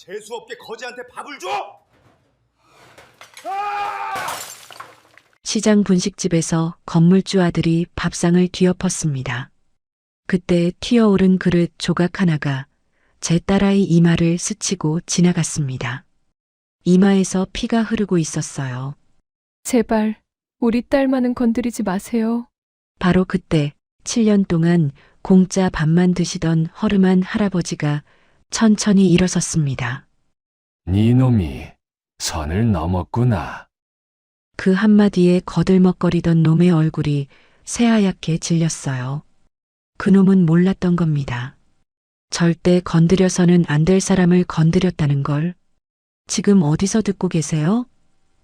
재수없게 거지한테 밥을 줘? 아! 시장 분식집에서 건물주 아들이 밥상을 뒤엎었습니다. 그때 튀어오른 그릇 조각 하나가 제 딸아이 이마를 스치고 지나갔습니다. 이마에서 피가 흐르고 있었어요. 제발 우리 딸만은 건드리지 마세요. 바로 그때 7년 동안 공짜 밥만 드시던 허름한 할아버지가 천천히 일어섰습니다. 네 놈이 선을 넘었구나. 그 한마디에 거들먹거리던 놈의 얼굴이 새하얗게 질렸어요. 그놈은 몰랐던 겁니다. 절대 건드려서는 안 될 사람을 건드렸다는 걸. 지금 어디서 듣고 계세요?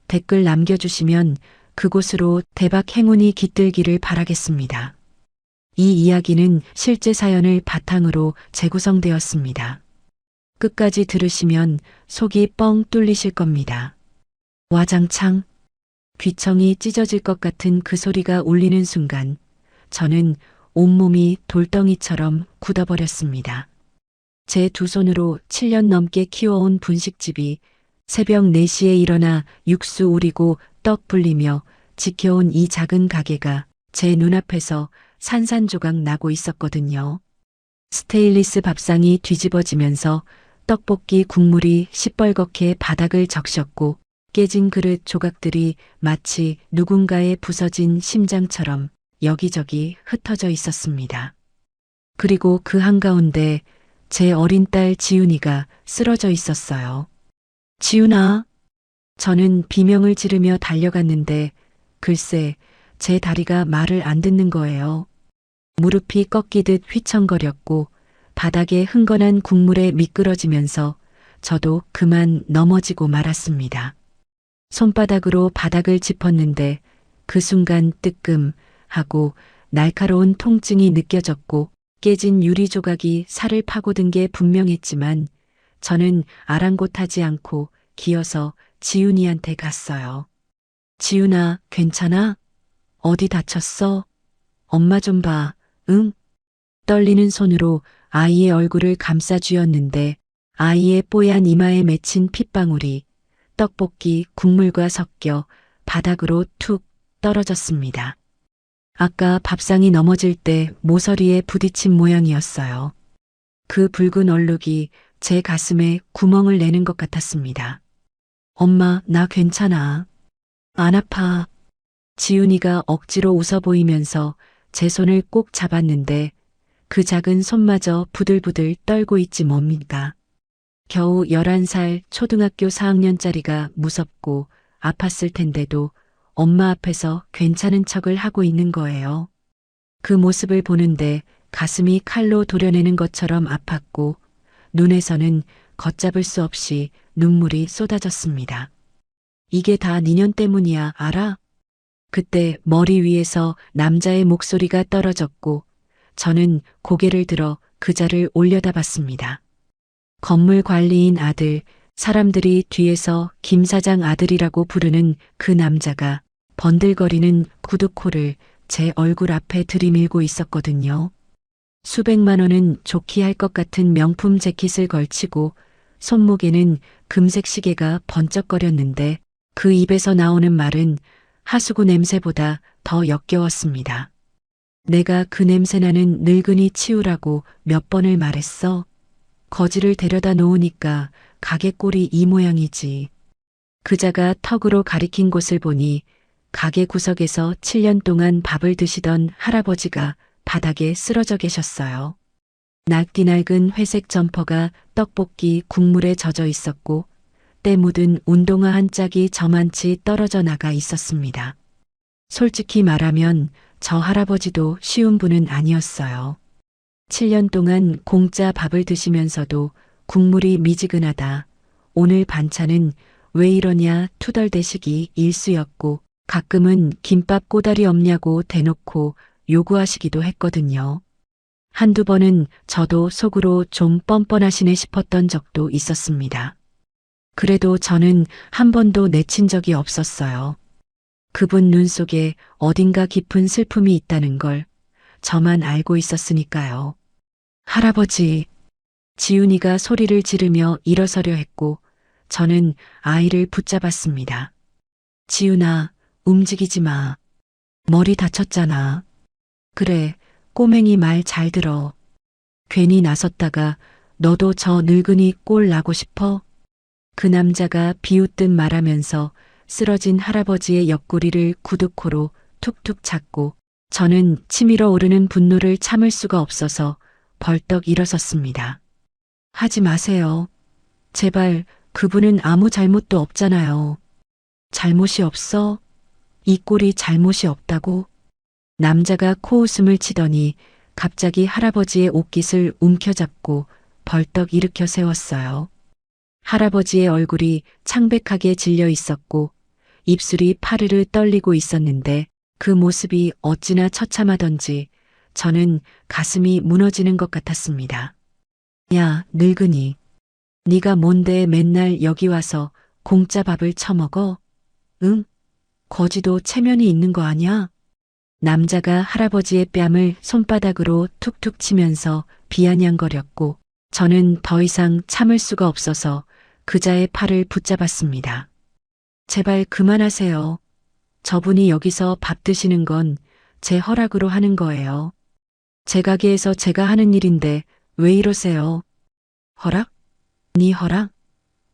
댓글 남겨주시면 그곳으로 대박 행운이 깃들기를 바라겠습니다. 이 이야기는 실제 사연을 바탕으로 재구성되었습니다. 끝까지 들으시면 속이 뻥 뚫리실 겁니다. 와장창 귀청이 찢어질 것 같은 그 소리가 울리는 순간 저는 온몸이 돌덩이처럼 굳어버렸습니다. 제 두 손으로 7년 넘게 키워온 분식집이 새벽 4시에 일어나 육수 우리고 떡 불리며 지켜온 이 작은 가게가 제 눈앞에서 산산조각 나고 있었거든요. 스테인리스 밥상이 뒤집어지면서 떡볶이 국물이 시뻘겋게 바닥을 적셨고 깨진 그릇 조각들이 마치 누군가의 부서진 심장처럼 여기저기 흩어져 있었습니다. 그리고 그 한가운데 제 어린 딸 지훈이가 쓰러져 있었어요. 지훈아. 저는 비명을 지르며 달려갔는데 글쎄 제 다리가 말을 안 듣는 거예요. 무릎이 꺾이듯 휘청거렸고 바닥에 흥건한 국물에 미끄러지면서 저도 그만 넘어지고 말았습니다. 손바닥으로 바닥을 짚었는데 그 순간 뜨끔하고 날카로운 통증이 느껴졌고 깨진 유리 조각이 살을 파고든 게 분명했지만 저는 아랑곳하지 않고 기어서 지훈이한테 갔어요. 지훈아, 괜찮아? 어디 다쳤어? 엄마 좀 봐, 응? 떨리는 손으로 아이의 얼굴을 감싸 쥐었는데 아이의 뽀얀 이마에 맺힌 핏방울이 떡볶이 국물과 섞여 바닥으로 툭 떨어졌습니다. 아까 밥상이 넘어질 때 모서리에 부딪힌 모양이었어요. 그 붉은 얼룩이 제 가슴에 구멍을 내는 것 같았습니다. 엄마, 나 괜찮아. 안 아파. 지훈이가 억지로 웃어 보이면서 제 손을 꼭 잡았는데 그 작은 손마저 부들부들 떨고 있지 뭡니까. 겨우 11살 초등학교 4학년짜리가 무섭고 아팠을 텐데도 엄마 앞에서 괜찮은 척을 하고 있는 거예요. 그 모습을 보는데 가슴이 칼로 도려내는 것처럼 아팠고 눈에서는 걷잡을 수 없이 눈물이 쏟아졌습니다. 이게 다 니년 때문이야, 알아? 그때 머리 위에서 남자의 목소리가 떨어졌고 저는 고개를 들어 그자를 올려다봤습니다. 건물 관리인 아들, 사람들이 뒤에서 김 사장 아들이라고 부르는 그 남자가 번들거리는 구두코를 제 얼굴 앞에 들이밀고 있었거든요. 수백만 원은 좋게 할 것 같은 명품 재킷을 걸치고 손목에는 금색 시계가 번쩍거렸는데 그 입에서 나오는 말은 하수구 냄새보다 더 역겨웠습니다. 내가 그 냄새나는 늙은이 치우라고 몇 번을 말했어. 거지를 데려다 놓으니까 가게 꼴이 이 모양이지. 그자가 턱으로 가리킨 곳을 보니 가게 구석에서 7년 동안 밥을 드시던 할아버지가 바닥에 쓰러져 계셨어요. 낡디 낡은 회색 점퍼가 떡볶이 국물에 젖어 있었고 때 묻은 운동화 한 짝이 저만치 떨어져 나가 있었습니다. 솔직히 말하면 저 할아버지도 쉬운 분은 아니었어요. 7년 동안 공짜 밥을 드시면서도 국물이 미지근하다. 오늘 반찬은 왜 이러냐 투덜대시기 일쑤였고 가끔은 김밥 꼬다리 없냐고 대놓고 요구하시기도 했거든요. 한두 번은 저도 속으로 좀 뻔뻔하시네 싶었던 적도 있었습니다. 그래도 저는 한 번도 내친 적이 없었어요. 그분 눈 속에 어딘가 깊은 슬픔이 있다는 걸 저만 알고 있었으니까요. 할아버지, 지훈이가 소리를 지르며 일어서려 했고 저는 아이를 붙잡았습니다. 지훈아, 움직이지 마. 머리 다쳤잖아. 그래, 꼬맹이 말 잘 들어. 괜히 나섰다가 너도 저 늙은이 꼴 나고 싶어? 그 남자가 비웃듯 말하면서 쓰러진 할아버지의 옆구리를 구두코로 툭툭 찼고 저는 치밀어 오르는 분노를 참을 수가 없어서 벌떡 일어섰습니다. 하지 마세요. 제발, 그분은 아무 잘못도 없잖아요. 잘못이 없어? 이 꼴이 잘못이 없다고? 남자가 코웃음을 치더니 갑자기 할아버지의 옷깃을 움켜잡고 벌떡 일으켜 세웠어요. 할아버지의 얼굴이 창백하게 질려 있었고 입술이 파르르 떨리고 있었는데 그 모습이 어찌나 처참하던지 저는 가슴이 무너지는 것 같았습니다. 야, 늙은이. 네가 뭔데 맨날 여기 와서 공짜 밥을 처먹어? 응? 거지도 체면이 있는 거 아냐? 남자가 할아버지의 뺨을 손바닥으로 툭툭 치면서 비아냥거렸고 저는 더 이상 참을 수가 없어서 그자의 팔을 붙잡았습니다. 제발 그만하세요. 저분이 여기서 밥 드시는 건 제 허락으로 하는 거예요. 제 가게에서 제가 하는 일인데 왜 이러세요? 허락? 네 허락?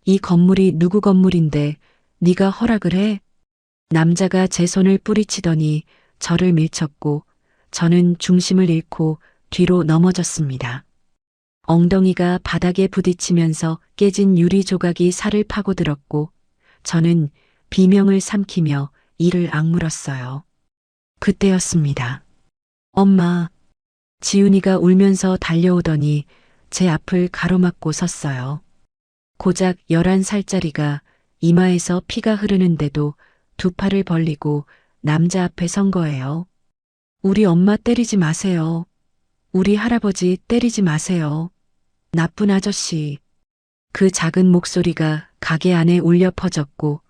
이 건물이 누구 건물인데 네가 허락을 해? 남자가 제 손을 뿌리치더니 저를 밀쳤고 저는 중심을 잃고 뒤로 넘어졌습니다. 엉덩이가 바닥에 부딪히면서 깨진 유리 조각이 살을 파고들었고 저는 비명을 삼키며 이를 악물었어요. 그때였습니다. 엄마. 지훈이가 울면서 달려오더니 제 앞을 가로막고 섰어요. 고작 11살짜리가 이마에서 피가 흐르는데도 두 팔을 벌리고 남자 앞에 선 거예요. 우리 엄마 때리지 마세요. 우리 할아버지 때리지 마세요. 나쁜 아저씨. 그 작은 목소리가 가게 안에 울려 퍼졌고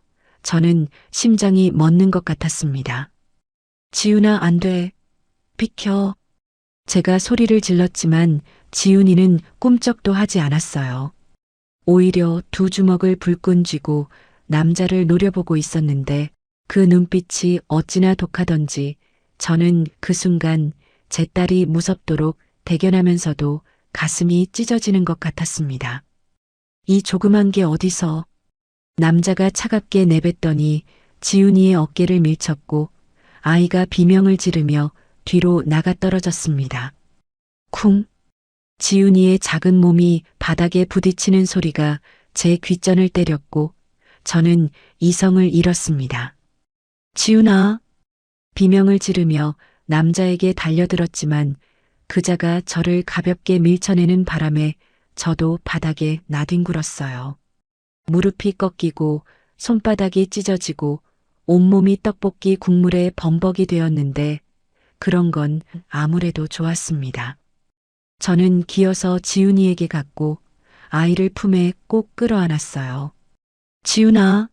저는 심장이 멎는 것 같았습니다. 지훈아, 안 돼. 비켜. 제가 소리를 질렀지만 지훈이는 꿈쩍도 하지 않았어요. 오히려 두 주먹을 불끈 쥐고 남자를 노려보고 있었는데 그 눈빛이 어찌나 독하던지 저는 그 순간 제 딸이 무섭도록 대견하면서도 가슴이 찢어지는 것 같았습니다. 이 조그만 게 어디서? 남자가 차갑게 내뱉더니 지훈이의 어깨를 밀쳤고 아이가 비명을 지르며 뒤로 나가 떨어졌습니다. 쿵! 지훈이의 작은 몸이 바닥에 부딪히는 소리가 제 귓전을 때렸고 저는 이성을 잃었습니다. 지훈아! 비명을 지르며 남자에게 달려들었지만 그자가 저를 가볍게 밀쳐내는 바람에 저도 바닥에 나뒹굴었어요. 무릎이 꺾이고 손바닥이 찢어지고 온몸이 떡볶이 국물에 범벅이 되었는데 그런 건 아무래도 좋았습니다. 저는 기어서 지훈이에게 갔고 아이를 품에 꼭 끌어안았어요. 지훈아,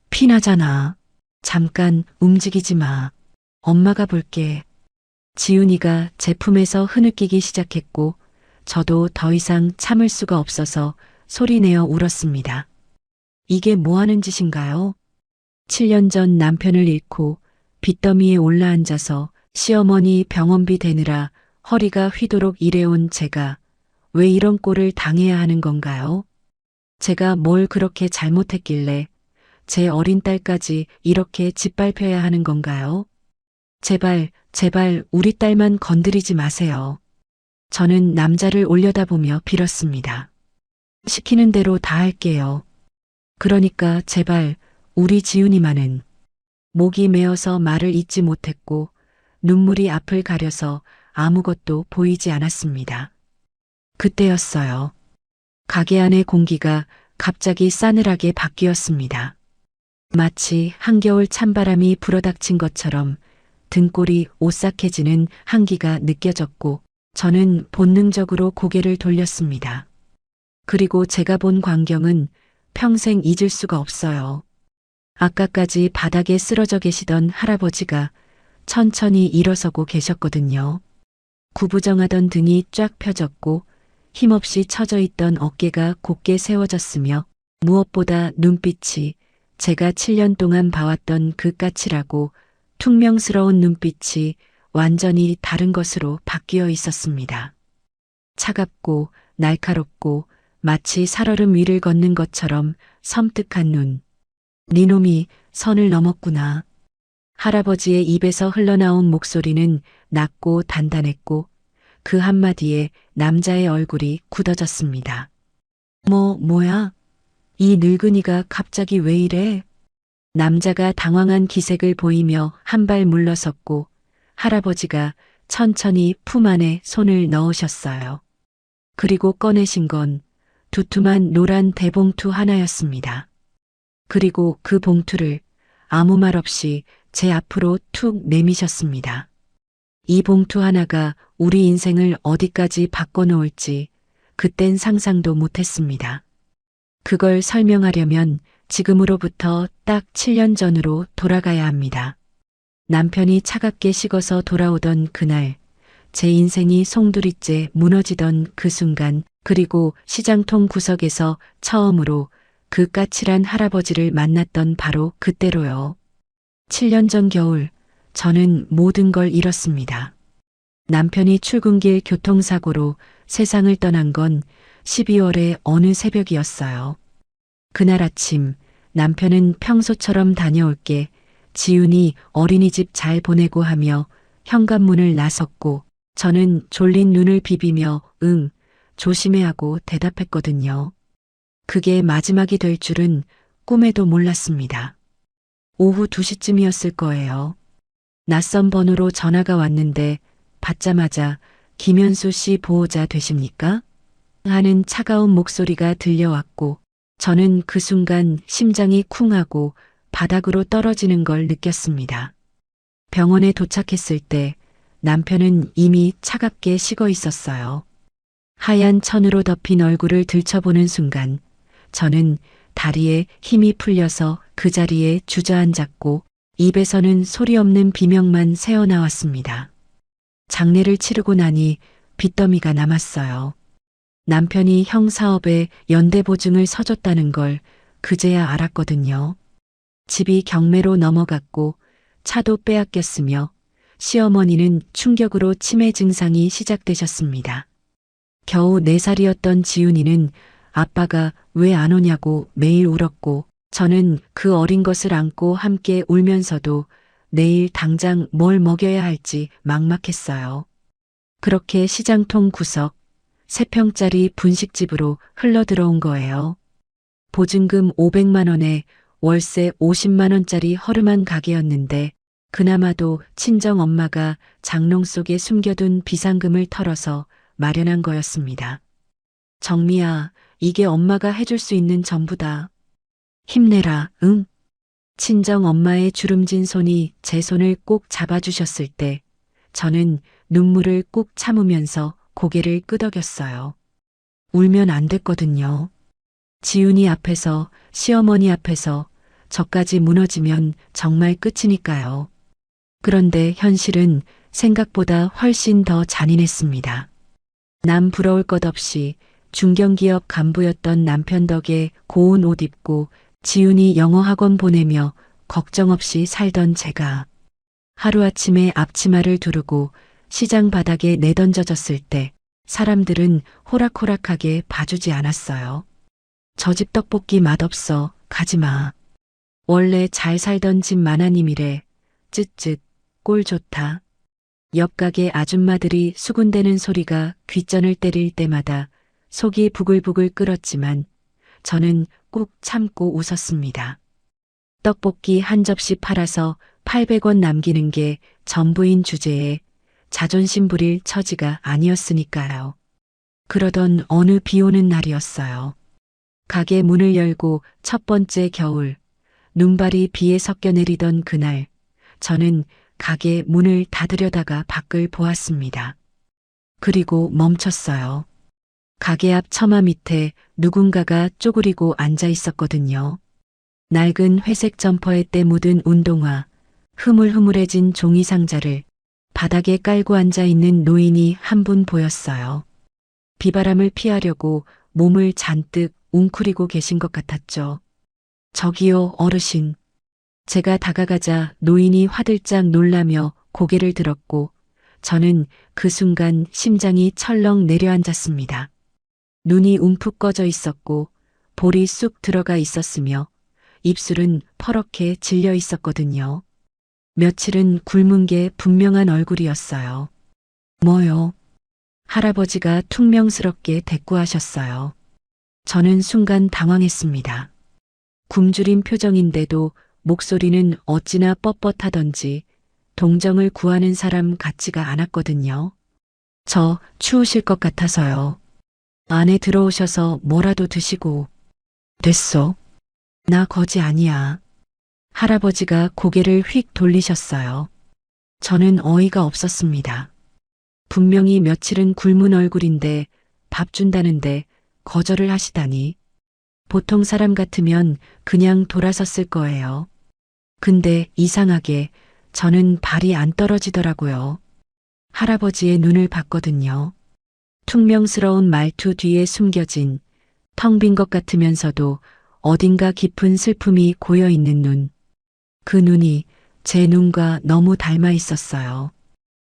피나잖아. 잠깐 움직이지 마. 엄마가 볼게. 지훈이가 제 품에서 흐느끼기 시작했고 저도 더 이상 참을 수가 없어서 소리내어 울었습니다. 이게 뭐 하는 짓인가요? 7년 전 남편을 잃고 빚더미에 올라앉아서 시어머니 병원비 대느라 허리가 휘도록 일해온 제가 왜 이런 꼴을 당해야 하는 건가요? 제가 뭘 그렇게 잘못했길래 제 어린 딸까지 이렇게 짓밟혀야 하는 건가요? 제발 우리 딸만 건드리지 마세요. 저는 남자를 올려다보며 빌었습니다. 시키는 대로 다 할게요. 그러니까 제발 우리 지훈이만은. 목이 메어서 말을 잇지 못했고 눈물이 앞을 가려서 아무것도 보이지 않았습니다. 그때였어요. 가게 안의 공기가 갑자기 싸늘하게 바뀌었습니다. 마치 한겨울 찬바람이 불어닥친 것처럼 등골이 오싹해지는 한기가 느껴졌고 저는 본능적으로 고개를 돌렸습니다. 그리고 제가 본 광경은 평생 잊을 수가 없어요. 아까까지 바닥에 쓰러져 계시던 할아버지가 천천히 일어서고 계셨거든요. 구부정하던 등이 쫙 펴졌고 힘없이 처져 있던 어깨가 곧게 세워졌으며 무엇보다 눈빛이 제가 7년 동안 봐왔던 그 까칠하고 퉁명스러운 눈빛이 완전히 다른 것으로 바뀌어 있었습니다. 차갑고 날카롭고 마치 살얼음 위를 걷는 것처럼 섬뜩한 눈. 니놈이 선을 넘었구나. 할아버지의 입에서 흘러나온 목소리는 낮고 단단했고 그 한마디에 남자의 얼굴이 굳어졌습니다. 뭐야? 이 늙은이가 갑자기 왜 이래? 남자가 당황한 기색을 보이며 한 발 물러섰고 할아버지가 천천히 품 안에 손을 넣으셨어요. 그리고 꺼내신 건 두툼한 노란 대봉투 하나였습니다. 그리고 그 봉투를 아무 말 없이 제 앞으로 툭 내미셨습니다. 이 봉투 하나가 우리 인생을 어디까지 바꿔놓을지 그땐 상상도 못했습니다. 그걸 설명하려면 지금으로부터 딱 7년 전으로 돌아가야 합니다. 남편이 차갑게 식어서 돌아오던 그날, 제 인생이 송두리째 무너지던 그 순간, 그리고 시장통 구석에서 처음으로 그 까칠한 할아버지를 만났던 바로 그때로요. 7년 전 겨울, 저는 모든 걸 잃었습니다. 남편이 출근길 교통사고로 세상을 떠난 건 12월의 어느 새벽이었어요. 그날 아침 남편은 평소처럼 다녀올게, 지훈이 어린이집 잘 보내고 하며 현관문을 나섰고 저는 졸린 눈을 비비며 응, 조심해 하고 대답했거든요. 그게 마지막이 될 줄은 꿈에도 몰랐습니다. 오후 2시쯤이었을 거예요. 낯선 번호로 전화가 왔는데 받자마자 김현수 씨 보호자 되십니까? 하는 차가운 목소리가 들려왔고 저는 그 순간 심장이 쿵하고 바닥으로 떨어지는 걸 느꼈습니다. 병원에 도착했을 때 남편은 이미 차갑게 식어 있었어요. 하얀 천으로 덮인 얼굴을 들춰보는 순간 저는 다리에 힘이 풀려서 그 자리에 주저앉았고 입에서는 소리 없는 비명만 새어나왔습니다. 장례를 치르고 나니 빚더미가 남았어요. 남편이 형 사업에 연대보증을 서줬다는 걸 그제야 알았거든요. 집이 경매로 넘어갔고 차도 빼앗겼으며 시어머니는 충격으로 치매 증상이 시작되셨습니다. 겨우 4살이었던 지훈이는 아빠가 왜 안 오냐고 매일 울었고 저는 그 어린 것을 안고 함께 울면서도 내일 당장 뭘 먹여야 할지 막막했어요. 그렇게 시장통 구석 3평짜리 분식집으로 흘러들어온 거예요. 보증금 500만 원에 월세 50만 원짜리 허름한 가게였는데 그나마도 친정 엄마가 장롱 속에 숨겨둔 비상금을 털어서 마련한 거였습니다. 정미야, 이게 엄마가 해줄 수 있는 전부다. 힘내라, 응? 친정 엄마의 주름진 손이 제 손을 꼭 잡아주셨을 때 저는 눈물을 꾹 참으면서 고개를 끄덕였어요. 울면 안 됐거든요. 지훈이 앞에서, 시어머니 앞에서 저까지 무너지면 정말 끝이니까요. 그런데 현실은 생각보다 훨씬 더 잔인했습니다. 남 부러울 것 없이 중견기업 간부였던 남편 덕에 고운 옷 입고 지훈이 영어학원 보내며 걱정 없이 살던 제가 하루아침에 앞치마를 두르고 시장 바닥에 내던져졌을 때 사람들은 호락호락하게 봐주지 않았어요. 저 집 떡볶이 맛없어, 가지마. 원래 잘 살던 집 마나님이래. 쯧쯧, 꼴 좋다. 옆 가게 아줌마들이 수군대는 소리가 귓전을 때릴 때마다 속이 부글부글 끓었지만 저는 꾹 참고 웃었습니다. 떡볶이 한 접시 팔아서 800원 남기는 게 전부인 주제에 자존심 부릴 처지가 아니었으니까요. 그러던 어느 비 오는 날이었어요. 가게 문을 열고 첫 번째 겨울, 눈발이 비에 섞여 내리던 그날, 저는 가게 문을 닫으려다가 밖을 보았습니다. 그리고 멈췄어요. 가게 앞 처마 밑에 누군가가 쪼그리고 앉아 있었거든요. 낡은 회색 점퍼에 때 묻은 운동화, 흐물흐물해진 종이 상자를 바닥에 깔고 앉아 있는 노인이 한 분 보였어요. 비바람을 피하려고 몸을 잔뜩 웅크리고 계신 것 같았죠. 저기요, 어르신. 제가 다가가자 노인이 화들짝 놀라며 고개를 들었고 저는 그 순간 심장이 철렁 내려앉았습니다. 눈이 움푹 꺼져 있었고 볼이 쑥 들어가 있었으며 입술은 퍼렇게 질려 있었거든요. 며칠은 굶은 게 분명한 얼굴이었어요. 뭐요? 할아버지가 퉁명스럽게 대꾸하셨어요. 저는 순간 당황했습니다. 굶주린 표정인데도 목소리는 어찌나 뻣뻣하던지 동정을 구하는 사람 같지가 않았거든요. 저 추우실 것 같아서요. 안에 들어오셔서 뭐라도 드시고. 됐어. 나 거지 아니야. 할아버지가 고개를 휙 돌리셨어요. 저는 어이가 없었습니다. 분명히 며칠은 굶은 얼굴인데 밥 준다는데 거절을 하시다니. 보통 사람 같으면 그냥 돌아섰을 거예요. 근데 이상하게 저는 발이 안 떨어지더라고요. 할아버지의 눈을 봤거든요. 퉁명스러운 말투 뒤에 숨겨진 텅 빈 것 같으면서도 어딘가 깊은 슬픔이 고여 있는 눈. 그 눈이 제 눈과 너무 닮아 있었어요.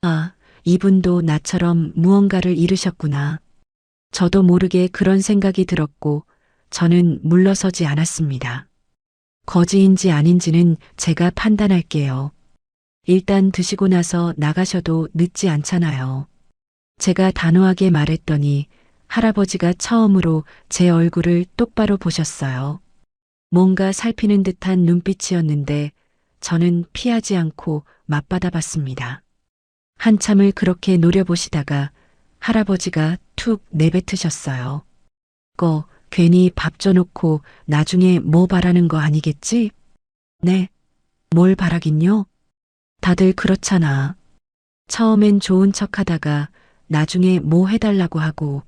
아, 이분도 나처럼 무언가를 잃으셨구나. 저도 모르게 그런 생각이 들었고 저는 물러서지 않았습니다. 거지인지 아닌지는 제가 판단할게요. 일단 드시고 나서 나가셔도 늦지 않잖아요. 제가 단호하게 말했더니 할아버지가 처음으로 제 얼굴을 똑바로 보셨어요. 뭔가 살피는 듯한 눈빛이었는데 저는 피하지 않고 맞받아 봤습니다. 한참을 그렇게 노려보시다가 할아버지가 툭 내뱉으셨어요. 괜히 밥 줘놓고 나중에 뭐 바라는 거 아니겠지? 네. 뭘 바라긴요? 다들 그렇잖아. 처음엔 좋은 척 하다가 나중에 뭐 해달라고 하고.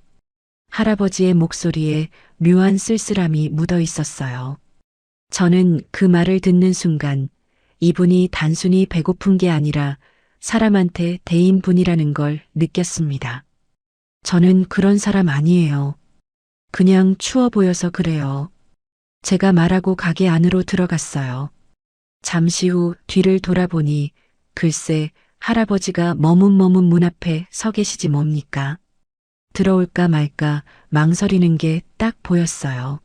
할아버지의 목소리에 묘한 쓸쓸함이 묻어 있었어요. 저는 그 말을 듣는 순간 이분이 단순히 배고픈 게 아니라 사람한테 대인 분이라는 걸 느꼈습니다. 저는 그런 사람 아니에요. 그냥 추워 보여서 그래요. 제가 말하고 가게 안으로 들어갔어요. 잠시 후 뒤를 돌아보니 글쎄 할아버지가 머문머문 문 앞에 서 계시지 뭡니까? 들어올까 말까 망설이는 게 딱 보였어요.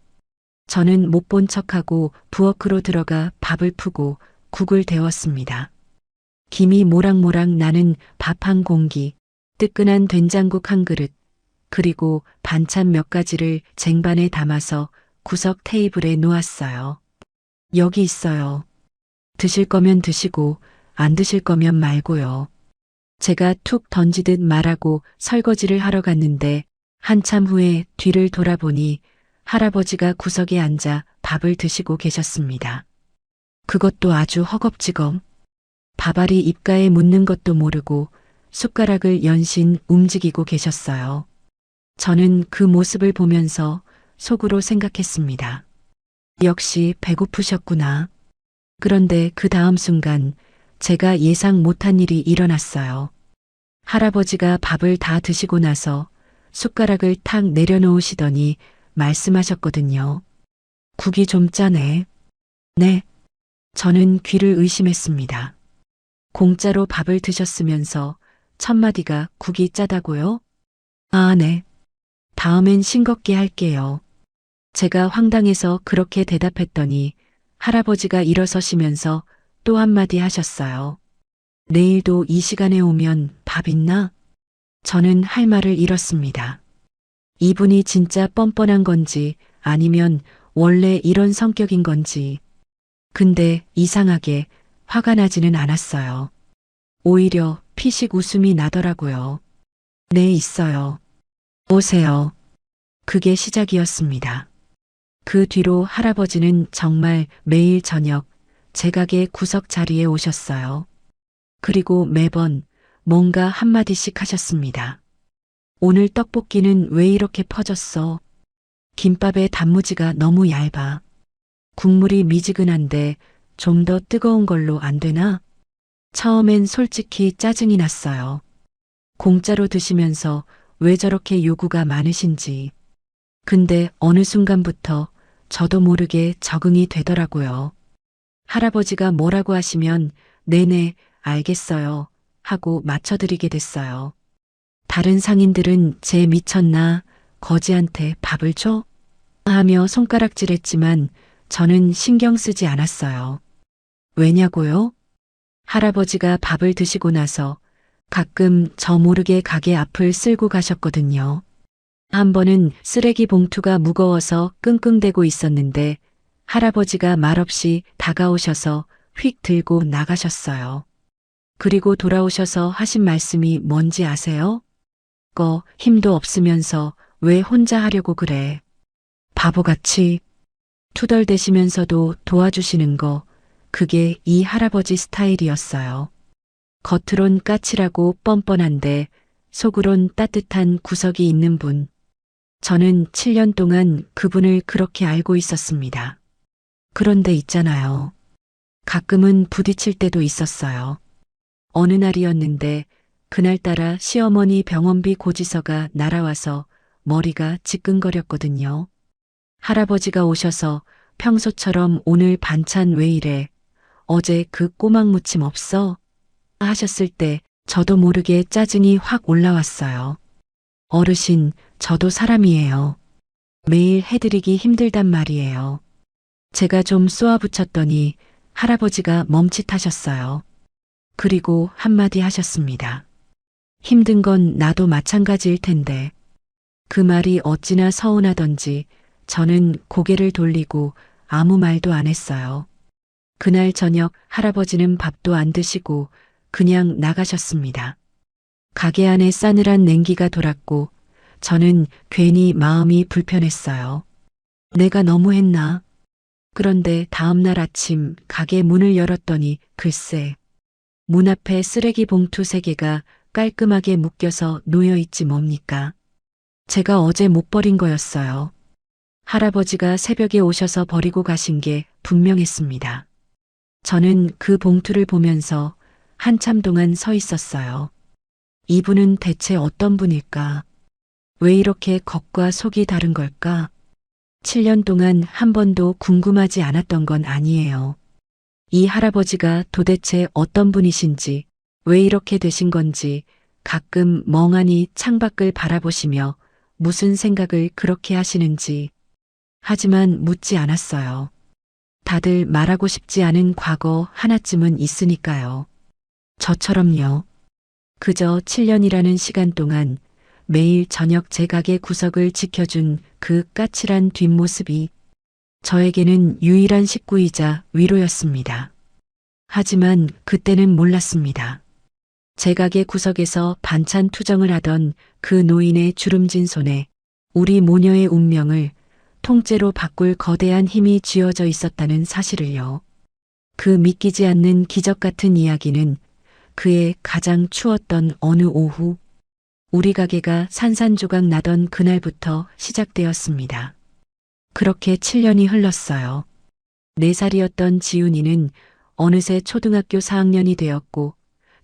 저는 못 본 척하고 부엌으로 들어가 밥을 푸고 국을 데웠습니다. 김이 모락모락 나는 밥 한 공기, 뜨끈한 된장국 한 그릇, 그리고 반찬 몇 가지를 쟁반에 담아서 구석 테이블에 놓았어요. 여기 있어요. 드실 거면 드시고 안 드실 거면 말고요. 제가 툭 던지듯 말하고 설거지를 하러 갔는데 한참 후에 뒤를 돌아보니 할아버지가 구석에 앉아 밥을 드시고 계셨습니다. 그것도 아주 허겁지겁. 밥알이 입가에 묻는 것도 모르고 숟가락을 연신 움직이고 계셨어요. 저는 그 모습을 보면서 속으로 생각했습니다. 역시 배고프셨구나. 그런데 그 다음 순간 제가 예상 못한 일이 일어났어요. 할아버지가 밥을 다 드시고 나서 숟가락을 탁 내려놓으시더니 말씀하셨거든요. 국이 좀 짜네. 네. 저는 귀를 의심했습니다. 공짜로 밥을 드셨으면서 첫마디가 국이 짜다고요? 아, 네. 다음엔 싱겁게 할게요. 제가 황당해서 그렇게 대답했더니 할아버지가 일어서시면서 또 한마디 하셨어요. 내일도 이 시간에 오면 밥 있나? 저는 할 말을 잃었습니다. 이분이 진짜 뻔뻔한 건지 아니면 원래 이런 성격인 건지. 근데 이상하게 화가 나지는 않았어요. 오히려 피식 웃음이 나더라고요. 네, 있어요. 오세요. 그게 시작이었습니다. 그 뒤로 할아버지는 정말 매일 저녁 제 가게 구석 자리에 오셨어요. 그리고 매번 뭔가 한마디씩 하셨습니다. 오늘 떡볶이는 왜 이렇게 퍼졌어? 김밥의 단무지가 너무 얇아. 국물이 미지근한데 좀 더 뜨거운 걸로 안 되나? 처음엔 솔직히 짜증이 났어요. 공짜로 드시면서 왜 저렇게 요구가 많으신지. 근데 어느 순간부터 저도 모르게 적응이 되더라고요. 할아버지가 뭐라고 하시면 네네, 알겠어요 하고 맞춰드리게 됐어요. 다른 상인들은 쟤 미쳤나? 거지한테 밥을 줘? 하며 손가락질했지만 저는 신경 쓰지 않았어요. 왜냐고요? 할아버지가 밥을 드시고 나서 가끔 저 모르게 가게 앞을 쓸고 가셨거든요. 한 번은 쓰레기 봉투가 무거워서 끙끙대고 있었는데 할아버지가 말없이 다가오셔서 휙 들고 나가셨어요. 그리고 돌아오셔서 하신 말씀이 뭔지 아세요? 힘도 없으면서 왜 혼자 하려고 그래. 바보같이 투덜대시면서도 도와주시는 거, 그게 이 할아버지 스타일이었어요. 겉으론 까칠하고 뻔뻔한데 속으론 따뜻한 구석이 있는 분. 저는 7년 동안 그분을 그렇게 알고 있었습니다. 그런데 있잖아요. 가끔은 부딪힐 때도 있었어요. 어느 날이었는데 그날따라 시어머니 병원비 고지서가 날아와서 머리가 지끈거렸거든요. 할아버지가 오셔서 평소처럼 오늘 반찬 왜 이래? 어제 그 꼬막 무침 없어? 하셨을 때 저도 모르게 짜증이 확 올라왔어요. 어르신, 저도 사람이에요. 매일 해드리기 힘들단 말이에요. 제가 좀 쏘아붙였더니 할아버지가 멈칫하셨어요. 그리고 한마디 하셨습니다. 힘든 건 나도 마찬가지일 텐데. 그 말이 어찌나 서운하던지 저는 고개를 돌리고 아무 말도 안 했어요. 그날 저녁 할아버지는 밥도 안 드시고 그냥 나가셨습니다. 가게 안에 싸늘한 냉기가 돌았고 저는 괜히 마음이 불편했어요. 내가 너무했나? 그런데 다음날 아침 가게 문을 열었더니 글쎄, 문 앞에 쓰레기 봉투 3개가 깔끔하게 묶여서 놓여 있지 뭡니까? 제가 어제 못 버린 거였어요. 할아버지가 새벽에 오셔서 버리고 가신 게 분명했습니다. 저는 그 봉투를 보면서 한참 동안 서 있었어요. 이분은 대체 어떤 분일까? 왜 이렇게 겉과 속이 다른 걸까? 7년 동안 한 번도 궁금하지 않았던 건 아니에요. 이 할아버지가 도대체 어떤 분이신지, 왜 이렇게 되신 건지 가끔 멍하니 창밖을 바라보시며 무슨 생각을 그렇게 하시는지. 하지만 묻지 않았어요. 다들 말하고 싶지 않은 과거 하나쯤은 있으니까요. 저처럼요. 그저 7년이라는 시간 동안 매일 저녁 제 가게 구석을 지켜준 그 까칠한 뒷모습이 저에게는 유일한 식구이자 위로였습니다. 하지만 그때는 몰랐습니다. 제 가게 구석에서 반찬 투정을 하던 그 노인의 주름진 손에 우리 모녀의 운명을 통째로 바꿀 거대한 힘이 쥐어져 있었다는 사실을요. 그 믿기지 않는 기적 같은 이야기는 그의 가장 추웠던 어느 오후, 우리 가게가 산산조각 나던 그날부터 시작되었습니다. 그렇게 7년이 흘렀어요. 4살이었던 지훈이는 어느새 초등학교 4학년이 되었고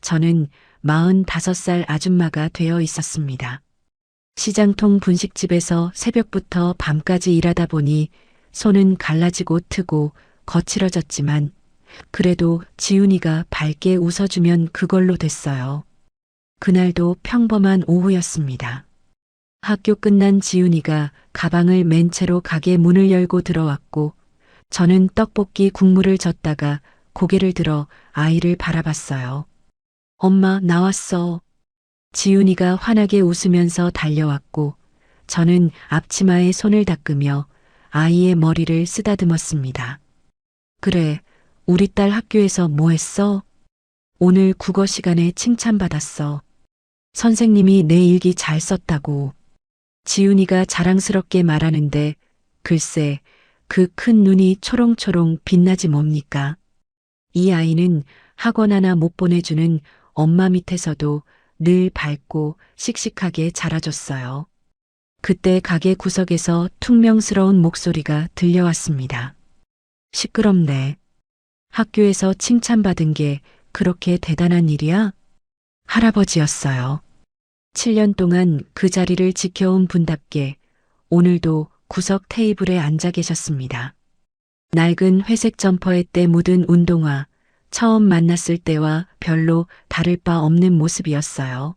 저는 45살 아줌마가 되어 있었습니다. 시장통 분식집에서 새벽부터 밤까지 일하다 보니 손은 갈라지고 트고 거칠어졌지만 그래도 지훈이가 밝게 웃어주면 그걸로 됐어요. 그날도 평범한 오후였습니다. 학교 끝난 지훈이가 가방을 맨 채로 가게 문을 열고 들어왔고 저는 떡볶이 국물을 젓다가 고개를 들어 아이를 바라봤어요. 엄마, 나왔어. 지훈이가 환하게 웃으면서 달려왔고 저는 앞치마에 손을 닦으며 아이의 머리를 쓰다듬었습니다. 그래, 우리 딸 학교에서 뭐 했어? 오늘 국어 시간에 칭찬받았어. 선생님이 내 일기 잘 썼다고. 지훈이가 자랑스럽게 말하는데 글쎄 그 큰 눈이 초롱초롱 빛나지 뭡니까? 이 아이는 학원 하나 못 보내주는 엄마 밑에서도 늘 밝고 씩씩하게 자라줬어요. 그때 가게 구석에서 퉁명스러운 목소리가 들려왔습니다. 시끄럽네. 학교에서 칭찬받은 게 그렇게 대단한 일이야? 할아버지였어요. 7년 동안 그 자리를 지켜온 분답게 오늘도 구석 테이블에 앉아 계셨습니다. 낡은 회색 점퍼에 때 묻은 운동화, 처음 만났을 때와 별로 다를 바 없는 모습이었어요.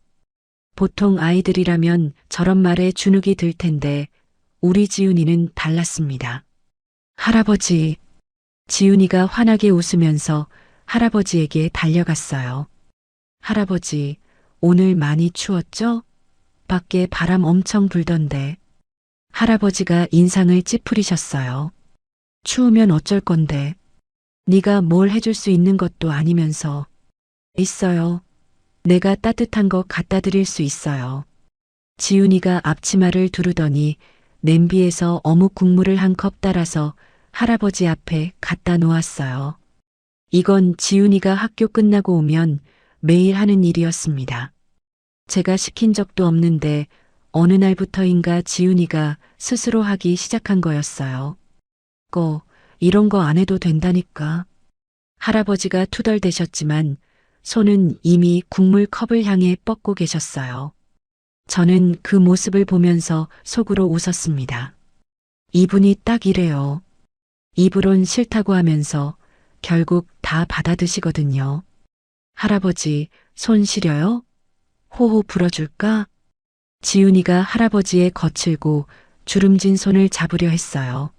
보통 아이들이라면 저런 말에 주눅이 들 텐데 우리 지훈이는 달랐습니다. 할아버지, 지훈이가 환하게 웃으면서 할아버지에게 달려갔어요. 할아버지, 오늘 많이 추웠죠? 밖에 바람 엄청 불던데. 할아버지가 인상을 찌푸리셨어요. 추우면 어쩔 건데. 네가 뭘 해줄 수 있는 것도 아니면서. 있어요. 내가 따뜻한 거 갖다 드릴 수 있어요. 지훈이가 앞치마를 두르더니 냄비에서 어묵 국물을 한 컵 따라서 할아버지 앞에 갖다 놓았어요. 이건 지훈이가 학교 끝나고 오면 매일 하는 일이었습니다. 제가 시킨 적도 없는데 어느 날부터인가 지훈이가 스스로 하기 시작한 거였어요. 이런 거 안 해도 된다니까. 할아버지가 투덜대셨지만 손은 이미 국물 컵을 향해 뻗고 계셨어요. 저는 그 모습을 보면서 속으로 웃었습니다. 이분이 딱 이래요. 입으론 싫다고 하면서 결국 다 받아드시거든요. 할아버지, 손 시려요? 호호 불어줄까? 지훈이가 할아버지의 거칠고 주름진 손을 잡으려 했어요.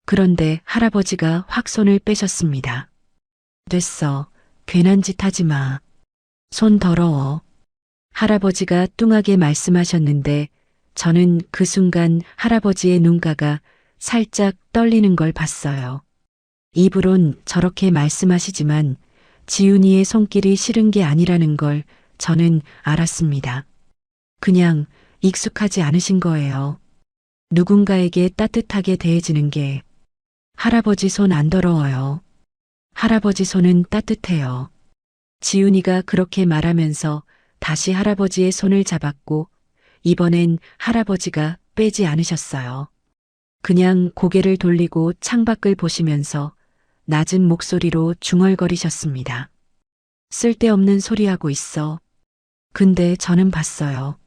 그런데 할아버지가 확 손을 빼셨습니다. 됐어. 괜한 짓 하지 마. 손 더러워. 할아버지가 뚱하게 말씀하셨는데 저는 그 순간 할아버지의 눈가가 살짝 떨리는 걸 봤어요. 입으론 저렇게 말씀하시지만 지훈이의 손길이 싫은 게 아니라는 걸 저는 알았습니다. 그냥 익숙하지 않으신 거예요. 누군가에게 따뜻하게 대해지는 게. 할아버지 손 안 더러워요. 할아버지 손은 따뜻해요. 지훈이가 그렇게 말하면서 다시 할아버지의 손을 잡았고 이번엔 할아버지가 빼지 않으셨어요. 그냥 고개를 돌리고 창밖을 보시면서 낮은 목소리로 중얼거리셨습니다. 쓸데없는 소리하고 있어. 근데 저는 봤어요.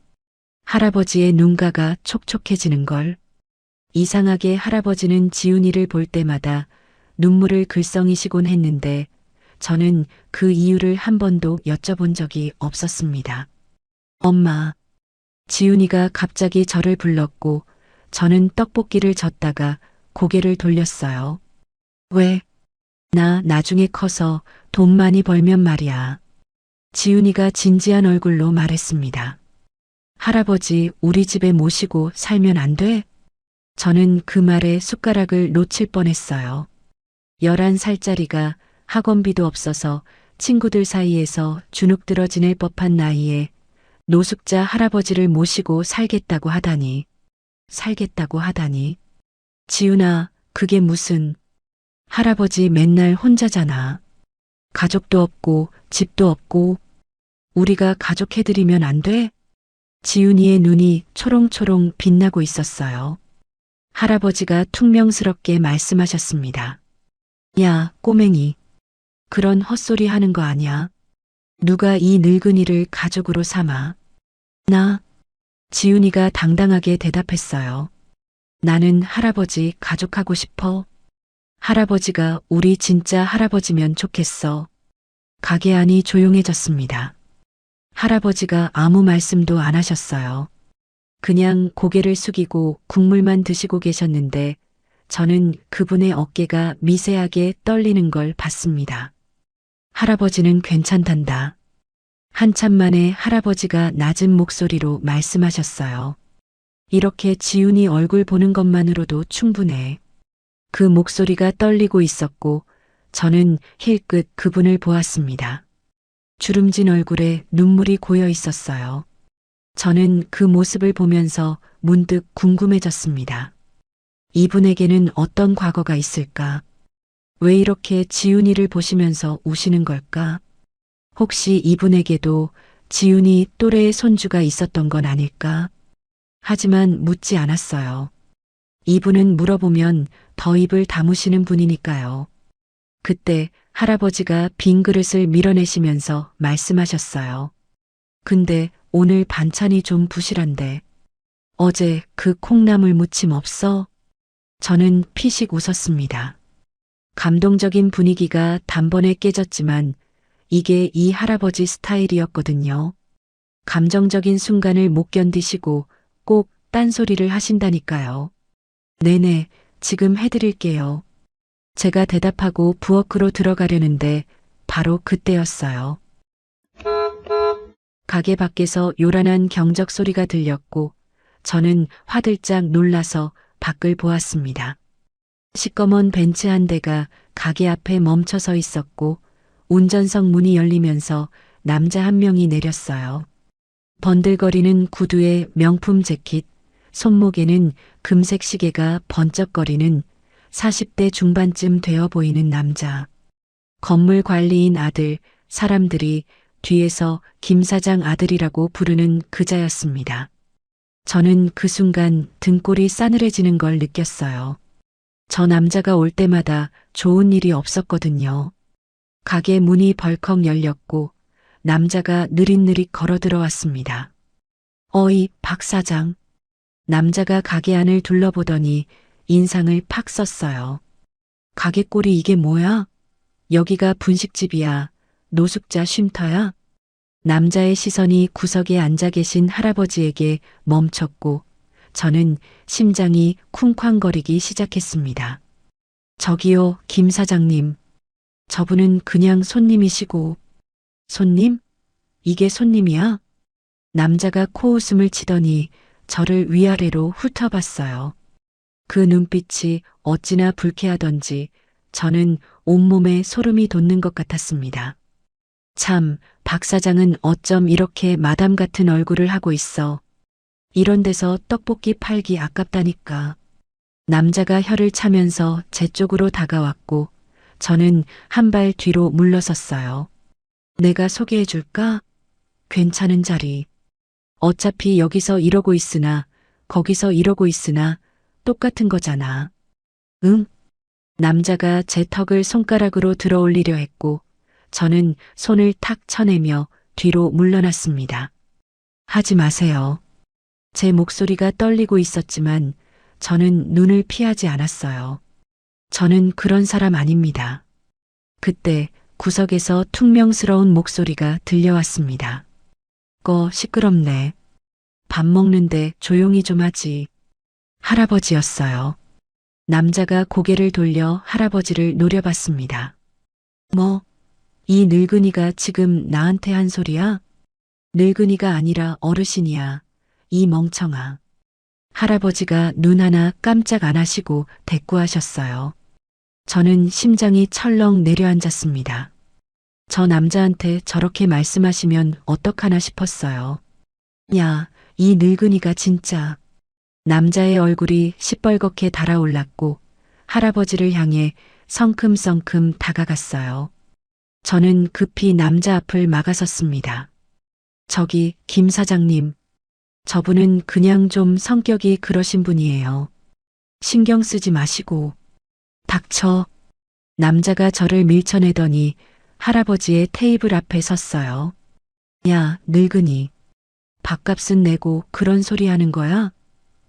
할아버지의 눈가가 촉촉해지는 걸. 이상하게 할아버지는 지훈이를 볼 때마다 눈물을 글썽이시곤 했는데 저는 그 이유를 한 번도 여쭤본 적이 없었습니다. 엄마. 지훈이가 갑자기 저를 불렀고 저는 떡볶이를 젓다가 고개를 돌렸어요. 왜? 나 나중에 커서 돈 많이 벌면 말이야. 지훈이가 진지한 얼굴로 말했습니다. 할아버지 우리 집에 모시고 살면 안 돼? 저는 그 말에 숟가락을 놓칠 뻔했어요. 11살짜리가 학원비도 없어서 친구들 사이에서 주눅들어 지낼 법한 나이에 노숙자 할아버지를 모시고 살겠다고 하다니. 지훈아, 그게 무슨. 할아버지 맨날 혼자잖아. 가족도 없고 집도 없고. 우리가 가족 해드리면 안 돼? 지훈이의 눈이 초롱초롱 빛나고 있었어요. 할아버지가 퉁명스럽게 말씀하셨습니다. 야, 꼬맹이. 그런 헛소리 하는 거 아니야. 누가 이 늙은이를 가족으로 삼아. 나. 지훈이가 당당하게 대답했어요. 나는 할아버지 가족하고 싶어. 할아버지가 우리 진짜 할아버지면 좋겠어. 가게 안이 조용해졌습니다. 할아버지가 아무 말씀도 안 하셨어요. 그냥 고개를 숙이고 국물만 드시고 계셨는데 저는 그분의 어깨가 미세하게 떨리는 걸 봤습니다. 할아버지는 괜찮단다. 한참 만에 할아버지가 낮은 목소리로 말씀하셨어요. 이렇게 지훈이 얼굴 보는 것만으로도 충분해. 그 목소리가 떨리고 있었고 저는 힐끗 그분을 보았습니다. 주름진 얼굴에 눈물이 고여 있었어요. 저는 그 모습을 보면서 문득 궁금해졌습니다. 이분에게는 어떤 과거가 있을까? 왜 이렇게 지훈이를 보시면서 우시는 걸까? 혹시 이분에게도 지훈이 또래의 손주가 있었던 건 아닐까? 하지만 묻지 않았어요. 이분은 물어보면 더 입을 다무시는 분이니까요. 그때 할아버지가 빈 그릇을 밀어내시면서 말씀하셨어요. 근데 오늘 반찬이 좀 부실한데. 어제 그 콩나물 무침 없어? 저는 피식 웃었습니다. 감동적인 분위기가 단번에 깨졌지만 이게 이 할아버지 스타일이었거든요. 감정적인 순간을 못 견디시고 꼭 딴소리를 하신다니까요. 네네, 지금 해드릴게요. 제가 대답하고 부엌으로 들어가려는데 바로 그때였어요. 가게 밖에서 요란한 경적 소리가 들렸고 저는 화들짝 놀라서 밖을 보았습니다. 시꺼먼 벤츠 한 대가 가게 앞에 멈춰 서 있었고 운전석 문이 열리면서 남자 한 명이 내렸어요. 번들거리는 구두에 명품 재킷, 손목에는 금색 시계가 번쩍거리는 40대 중반쯤 되어 보이는 남자. 건물 관리인 아들, 사람들이 뒤에서 김 사장 아들이라고 부르는 그자였습니다. 저는 그 순간 등골이 싸늘해지는 걸 느꼈어요. 저 남자가 올 때마다 좋은 일이 없었거든요. 가게 문이 벌컥 열렸고 남자가 느릿느릿 걸어 들어왔습니다. 어이, 박 사장. 남자가 가게 안을 둘러보더니 인상을 팍 썼어요. 가게 꼴이 이게 뭐야? 여기가 분식집이야. 노숙자 쉼터야? 남자의 시선이 구석에 앉아 계신 할아버지에게 멈췄고 저는 심장이 쿵쾅거리기 시작했습니다. 저기요, 김 사장님. 저분은 그냥 손님이시고. 손님? 이게 손님이야? 남자가 코웃음을 치더니 저를 위아래로 훑어봤어요. 그 눈빛이 어찌나 불쾌하던지 저는 온몸에 소름이 돋는 것 같았습니다. 참, 박 사장은 어쩜 이렇게 마담 같은 얼굴을 하고 있어. 이런 데서 떡볶이 팔기 아깝다니까. 남자가 혀를 차면서 제 쪽으로 다가왔고 저는 한 발 뒤로 물러섰어요. 내가 소개해 줄까? 괜찮은 자리. 어차피 여기서 이러고 있으나 거기서 이러고 있으나 똑같은 거잖아. 응? 남자가 제 턱을 손가락으로 들어 올리려 했고 저는 손을 탁 쳐내며 뒤로 물러났습니다. 하지 마세요. 제 목소리가 떨리고 있었지만 저는 눈을 피하지 않았어요. 저는 그런 사람 아닙니다. 그때 구석에서 퉁명스러운 목소리가 들려왔습니다. 시끄럽네. 밥 먹는데 조용히 좀 하지. 할아버지였어요. 남자가 고개를 돌려 할아버지를 노려봤습니다. 뭐, 이 늙은이가 지금 나한테 한 소리야? 늙은이가 아니라 어르신이야. 이 멍청아. 할아버지가 눈 하나 깜짝 안 하시고 대꾸하셨어요. 저는 심장이 철렁 내려앉았습니다. 저 남자한테 저렇게 말씀하시면 어떡하나 싶었어요. 야, 이 늙은이가 진짜. 남자의 얼굴이 시뻘겋게 달아올랐고 할아버지를 향해 성큼성큼 다가갔어요. 저는 급히 남자 앞을 막아섰습니다. 저기, 김 사장님. 저분은 그냥 좀 성격이 그러신 분이에요. 신경 쓰지 마시고. 닥쳐. 남자가 저를 밀쳐내더니 할아버지의 테이블 앞에 섰어요. 야, 늙은이. 밥값은 내고 그런 소리 하는 거야?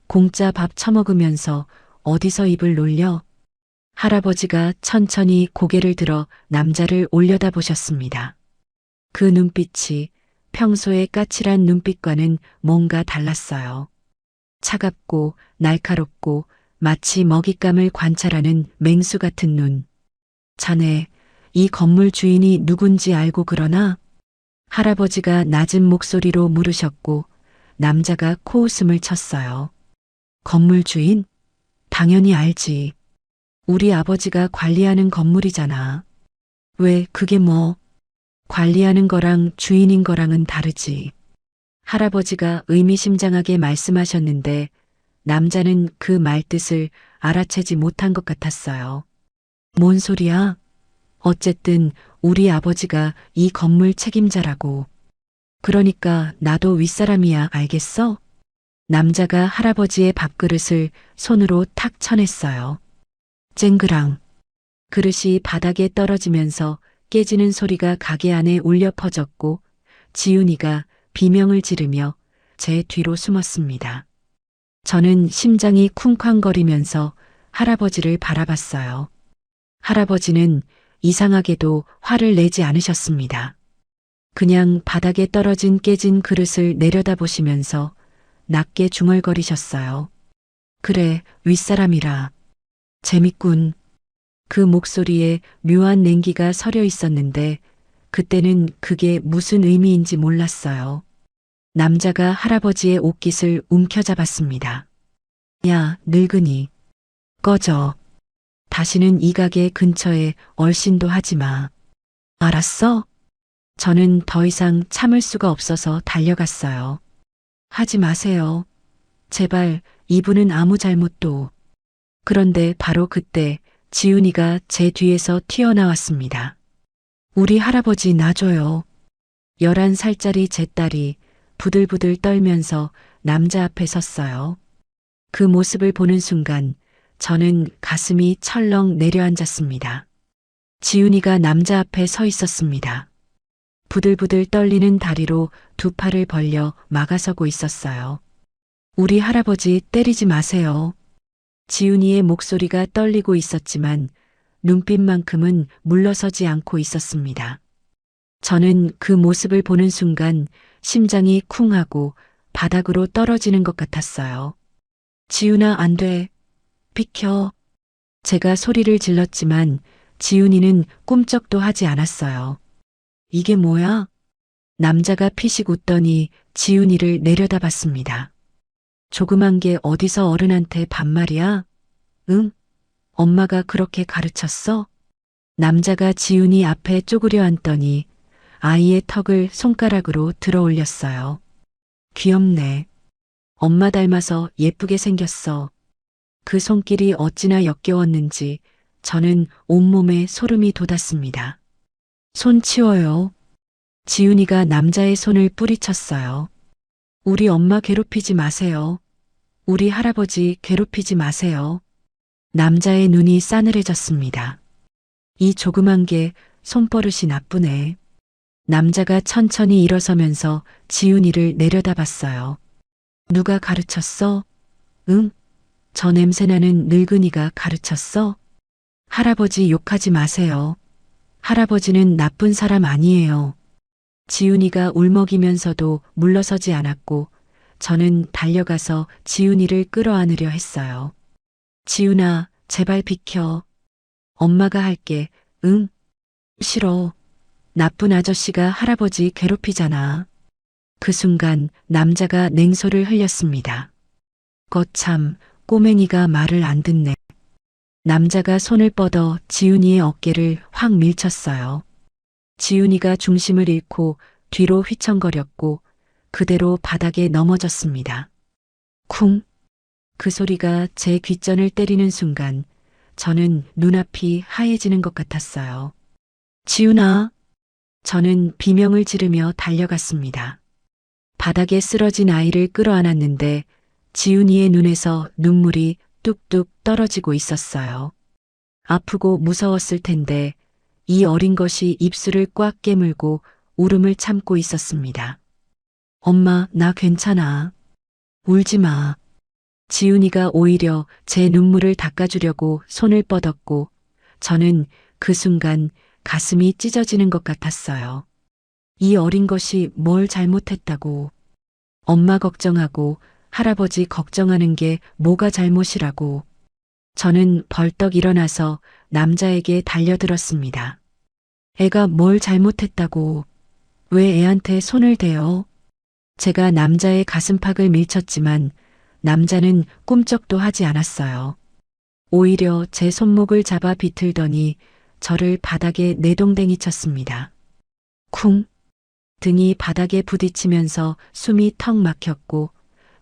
공짜 밥 처먹으면서 어디서 입을 놀려? 할아버지가 천천히 고개를 들어 남자를 올려다보셨습니다. 그 눈빛이 평소의 까칠한 눈빛과는 뭔가 달랐어요. 차갑고 날카롭고 마치 먹잇감을 관찰하는 맹수 같은 눈. 자네, 이 건물 주인이 누군지 알고 그러나? 할아버지가 낮은 목소리로 물으셨고 남자가 코웃음을 쳤어요. 건물 주인? 당연히 알지. 우리 아버지가 관리하는 건물이잖아. 왜 그게 뭐? 관리하는 거랑 주인인 거랑은 다르지. 할아버지가 의미심장하게 말씀하셨는데 남자는 그 말뜻을 알아채지 못한 것 같았어요. 뭔 소리야? 어쨌든 우리 아버지가 이 건물 책임자라고. 그러니까 나도 윗사람이야, 알겠어? 남자가 할아버지의 밥그릇을 손으로 탁 쳐냈어요. 쨍그랑. 그릇이 바닥에 떨어지면서 깨지는 소리가 가게 안에 울려 퍼졌고 지훈이가 비명을 지르며 제 뒤로 숨었습니다. 저는 심장이 쿵쾅거리면서 할아버지를 바라봤어요. 할아버지는 이상하게도 화를 내지 않으셨습니다. 그냥 바닥에 떨어진 깨진 그릇을 내려다보시면서 낮게 중얼거리셨어요. 그래, 윗사람이라. 재밌군. 그 목소리에 묘한 냉기가 서려 있었는데 그때는 그게 무슨 의미인지 몰랐어요. 남자가 할아버지의 옷깃을 움켜잡았습니다. 야, 늙은이. 꺼져. 다시는 이 가게 근처에 얼씬도 하지 마. 알았어? 저는 더 이상 참을 수가 없어서 달려갔어요. 하지 마세요. 제발, 이분은 아무 잘못도. 그런데 바로 그때 지훈이가 제 뒤에서 튀어나왔습니다. 우리 할아버지 놔줘요. 11살짜리 제 딸이 부들부들 떨면서 남자 앞에 섰어요. 그 모습을 보는 순간 저는 가슴이 철렁 내려앉았습니다. 지훈이가 남자 앞에 서 있었습니다. 부들부들 떨리는 다리로 두 팔을 벌려 막아서고 있었어요. 우리 할아버지 때리지 마세요. 지훈이의 목소리가 떨리고 있었지만 눈빛만큼은 물러서지 않고 있었습니다. 저는 그 모습을 보는 순간 심장이 쿵하고 바닥으로 떨어지는 것 같았어요. 지훈아, 안 돼. 비켜. 제가 소리를 질렀지만 지훈이는 꿈쩍도 하지 않았어요. 이게 뭐야? 남자가 피식 웃더니 지훈이를 내려다봤습니다. 조그만 게 어디서 어른한테 반말이야? 응? 엄마가 그렇게 가르쳤어? 남자가 지훈이 앞에 쪼그려 앉더니 아이의 턱을 손가락으로 들어 올렸어요. 귀엽네. 엄마 닮아서 예쁘게 생겼어. 그 손길이 어찌나 역겨웠는지 저는 온몸에 소름이 돋았습니다. 손 치워요. 지훈이가 남자의 손을 뿌리쳤어요. 우리 엄마 괴롭히지 마세요. 우리 할아버지 괴롭히지 마세요. 남자의 눈이 싸늘해졌습니다. 이 조그만 게 손버릇이 나쁘네. 남자가 천천히 일어서면서 지훈이를 내려다봤어요. 누가 가르쳤어? 응? 저 냄새나는 늙은이가 가르쳤어? 할아버지 욕하지 마세요. 할아버지는 나쁜 사람 아니에요. 지훈이가 울먹이면서도 물러서지 않았고 저는 달려가서 지훈이를 끌어안으려 했어요. 지훈아, 제발 비켜. 엄마가 할게. 응? 싫어. 나쁜 아저씨가 할아버지 괴롭히잖아. 그 순간 남자가 냉소를 흘렸습니다. 거참, 꼬맹이가 말을 안 듣네. 남자가 손을 뻗어 지훈이의 어깨를 확 밀쳤어요. 지훈이가 중심을 잃고 뒤로 휘청거렸고 그대로 바닥에 넘어졌습니다. 쿵! 그 소리가 제 귓전을 때리는 순간 저는 눈앞이 하얘지는 것 같았어요. 지훈아! 저는 비명을 지르며 달려갔습니다. 바닥에 쓰러진 아이를 끌어안았는데 지훈이의 눈에서 눈물이 뚝뚝 떨어지고 있었어요. 아프고 무서웠을 텐데 이 어린 것이 입술을 꽉 깨물고 울음을 참고 있었습니다. 엄마, 나 괜찮아. 울지 마. 지훈이가 오히려 제 눈물을 닦아주려고 손을 뻗었고 저는 그 순간 가슴이 찢어지는 것 같았어요. 이 어린 것이 뭘 잘못했다고. 엄마 걱정하고 할아버지 걱정하는 게 뭐가 잘못이라고. 저는 벌떡 일어나서 남자에게 달려들었습니다. 애가 뭘 잘못했다고. 왜 애한테 손을 대요? 제가 남자의 가슴팍을 밀쳤지만 남자는 꿈쩍도 하지 않았어요. 오히려 제 손목을 잡아 비틀더니 저를 바닥에 내동댕이 쳤습니다. 쿵! 등이 바닥에 부딪히면서 숨이 턱 막혔고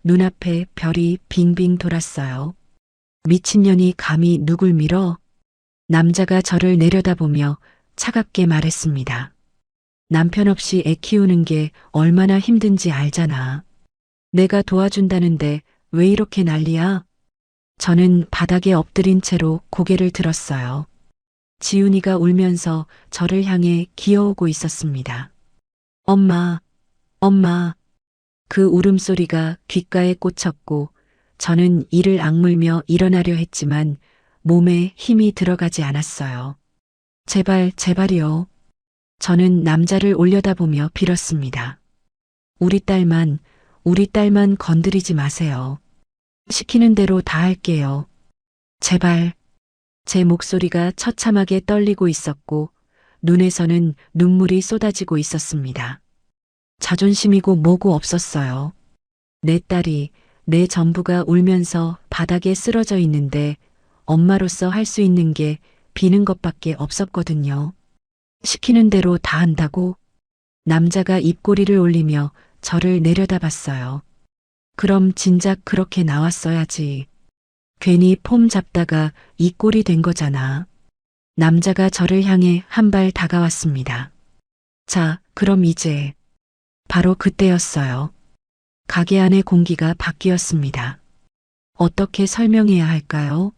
눈앞에 별이 빙빙 돌았어요. 미친년이 감히 누굴 밀어? 남자가 저를 내려다보며 차갑게 말했습니다. 남편 없이 애 키우는 게 얼마나 힘든지 알잖아. 내가 도와준다는데 왜 이렇게 난리야? 저는 바닥에 엎드린 채로 고개를 들었어요. 지훈이가 울면서 저를 향해 기어오고 있었습니다. 엄마, 엄마, 그 울음소리가 귓가에 꽂혔고 저는 이를 악물며 일어나려 했지만 몸에 힘이 들어가지 않았어요. 제발, 제발이요. 저는 남자를 올려다보며 빌었습니다. 우리 딸만 건드리지 마세요. 시키는 대로 다 할게요. 제발. 제 목소리가 처참하게 떨리고 있었고 눈에서는 눈물이 쏟아지고 있었습니다. 자존심이고 뭐고 없었어요. 내 딸이, 내 전부가 울면서 바닥에 쓰러져 있는데 엄마로서 할 수 있는 게 비는 것밖에 없었거든요. 시키는 대로 다 한다고? 남자가 입꼬리를 올리며 저를 내려다봤어요. 그럼 진작 그렇게 나왔어야지. 괜히 폼 잡다가 이 꼴이 된 거잖아. 남자가 저를 향해 한 발 다가왔습니다. 자, 그럼 이제. 바로 그때였어요. 가게 안의 공기가 바뀌었습니다. 어떻게 설명해야 할까요?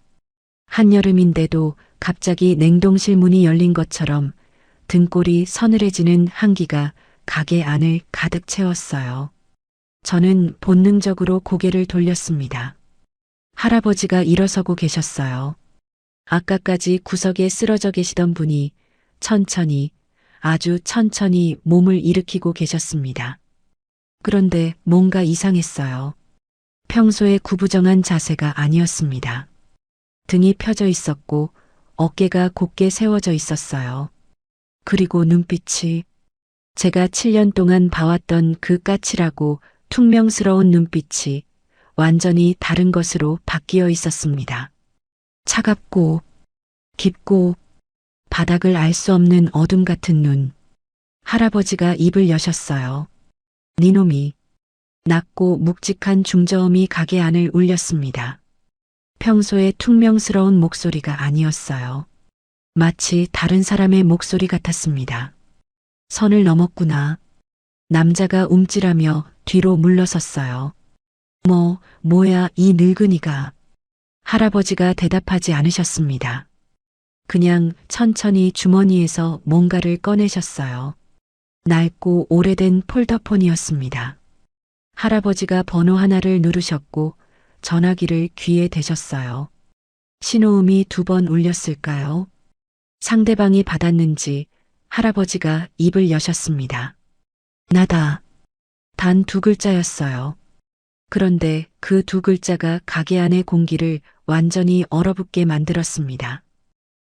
한여름인데도 갑자기 냉동실 문이 열린 것처럼 등골이 서늘해지는 한기가 가게 안을 가득 채웠어요. 저는 본능적으로 고개를 돌렸습니다. 할아버지가 일어서고 계셨어요. 아까까지 구석에 쓰러져 계시던 분이 천천히, 아주 천천히 몸을 일으키고 계셨습니다. 그런데 뭔가 이상했어요. 평소의 구부정한 자세가 아니었습니다. 등이 펴져 있었고 어깨가 곧게 세워져 있었어요. 그리고 눈빛이 제가 7년 동안 봐왔던 그 까칠하고 퉁명스러운 눈빛이 완전히 다른 것으로 바뀌어 있었습니다. 차갑고 깊고 바닥을 알 수 없는 어둠 같은 눈. 할아버지가 입을 여셨어요. 니놈이. 낮고 묵직한 중저음이 가게 안을 울렸습니다. 평소의 퉁명스러운 목소리가 아니었어요. 마치 다른 사람의 목소리 같았습니다. 선을 넘었구나. 남자가 움찔하며 뒤로 물러섰어요. 뭐야 이 늙은이가. 할아버지가 대답하지 않으셨습니다. 그냥 천천히 주머니에서 뭔가를 꺼내셨어요. 낡고 오래된 폴더폰이었습니다. 할아버지가 번호 하나를 누르셨고 전화기를 귀에 대셨어요. 신호음이 2번 울렸을까요? 상대방이 받았는지 할아버지가 입을 여셨습니다. 나다. 단 2글자였어요. 그런데 그 2글자가 가게 안의 공기를 완전히 얼어붙게 만들었습니다.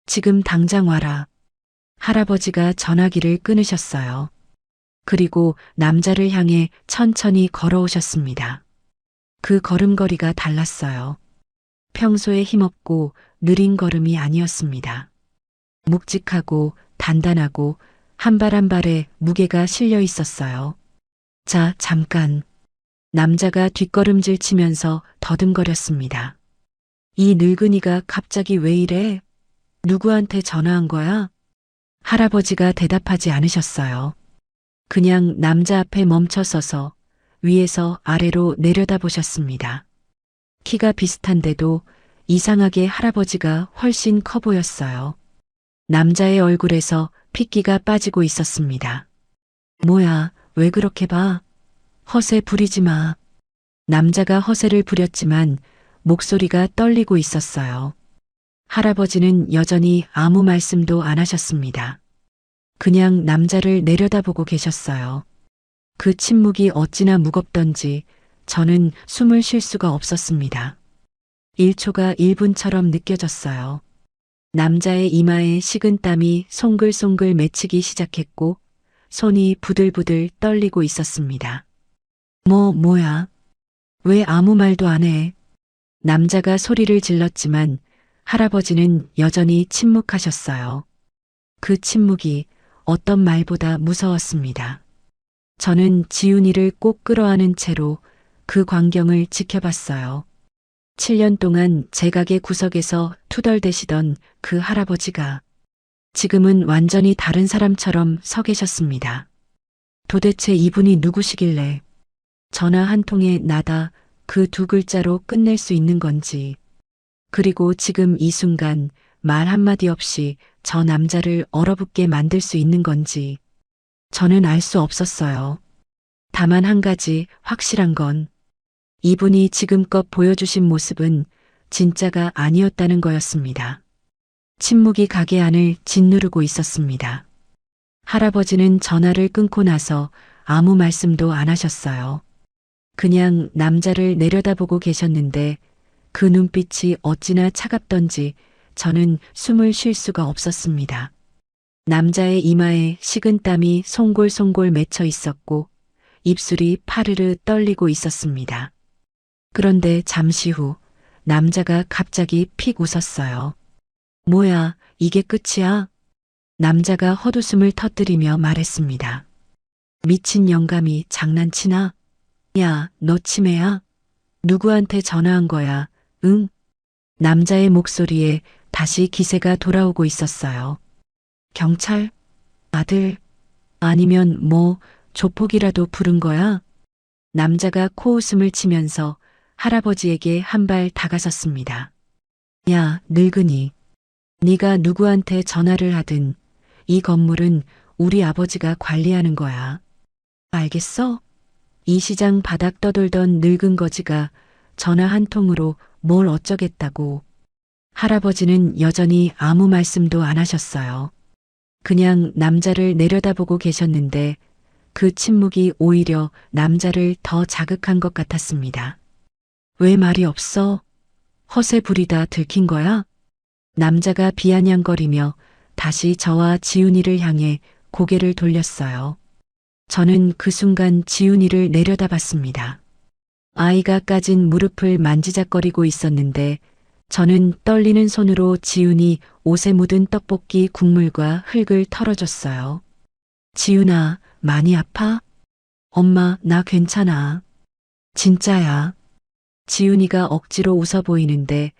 지금 당장 와라. 할아버지가 전화기를 끊으셨어요. 그리고 남자를 향해 천천히 걸어오셨습니다. 그 걸음걸이가 달랐어요. 평소에 힘없고 느린 걸음이 아니었습니다. 묵직하고 단단하고 한 발 한 발에 무게가 실려 있었어요. 자, 잠깐. 남자가 뒷걸음질 치면서 더듬거렸습니다. 이 늙은이가 갑자기 왜 이래? 누구한테 전화한 거야? 할아버지가 대답하지 않으셨어요. 그냥 남자 앞에 멈춰 서서 위에서 아래로 내려다보셨습니다. 키가 비슷한데도 이상하게 할아버지가 훨씬 커 보였어요. 남자의 얼굴에서 핏기가 빠지고 있었습니다. 뭐야, 왜 그렇게 봐? 허세 부리지 마. 남자가 허세를 부렸지만 목소리가 떨리고 있었어요. 할아버지는 여전히 아무 말씀도 안 하셨습니다. 그냥 남자를 내려다보고 계셨어요. 그 침묵이 어찌나 무겁던지 저는 숨을 쉴 수가 없었습니다. 1초가 1분처럼 느껴졌어요. 남자의 이마에 식은 땀이 송글송글 맺히기 시작했고 손이 부들부들 떨리고 있었습니다. 뭐야? 왜 아무 말도 안 해? 남자가 소리를 질렀지만 할아버지는 여전히 침묵하셨어요. 그 침묵이 어떤 말보다 무서웠습니다. 저는 지훈이를 꼭 끌어안은 채로 그 광경을 지켜봤어요. 7년 동안 제 가게 구석에서 투덜대시던 그 할아버지가 지금은 완전히 다른 사람처럼 서 계셨습니다. 도대체 이분이 누구시길래 전화 한 통에 나다 그 2글자로 끝낼 수 있는 건지, 그리고 지금 이 순간 말 한마디 없이 저 남자를 얼어붙게 만들 수 있는 건지 저는 알 수 없었어요. 다만 한 가지 확실한 건 이분이 지금껏 보여주신 모습은 진짜가 아니었다는 거였습니다. 침묵이 가게 안을 짓누르고 있었습니다. 할아버지는 전화를 끊고 나서 아무 말씀도 안 하셨어요. 그냥 남자를 내려다보고 계셨는데 그 눈빛이 어찌나 차갑던지 저는 숨을 쉴 수가 없었습니다. 남자의 이마에 식은땀이 송골송골 맺혀 있었고 입술이 파르르 떨리고 있었습니다. 그런데 잠시 후 남자가 갑자기 픽 웃었어요. 뭐야, 이게 끝이야? 남자가 헛웃음을 터뜨리며 말했습니다. 미친 영감이 장난치나? 야, 너 치매야? 누구한테 전화한 거야? 응? 남자의 목소리에 다시 기세가 돌아오고 있었어요. 경찰? 아들? 아니면 뭐 조폭이라도 부른 거야? 남자가 코웃음을 치면서 할아버지에게 한 발 다가섰습니다. 야, 늙은이. 네가 누구한테 전화를 하든 이 건물은 우리 아버지가 관리하는 거야. 알겠어? 이 시장 바닥 떠돌던 늙은 거지가 전화 한 통으로 뭘 어쩌겠다고. 할아버지는 여전히 아무 말씀도 안 하셨어요. 그냥 남자를 내려다보고 계셨는데 그 침묵이 오히려 남자를 더 자극한 것 같았습니다. 왜 말이 없어? 허세 부리다 들킨 거야? 남자가 비아냥거리며 다시 저와 지훈이를 향해 고개를 돌렸어요. 저는 그 순간 지훈이를 내려다봤습니다. 아이가 까진 무릎을 만지작거리고 있었는데 저는 떨리는 손으로 지훈이 옷에 묻은 떡볶이 국물과 흙을 털어줬어요. 지훈아, 많이 아파? 엄마, 나 괜찮아. 진짜야. 지훈이가 억지로 웃어 보이는데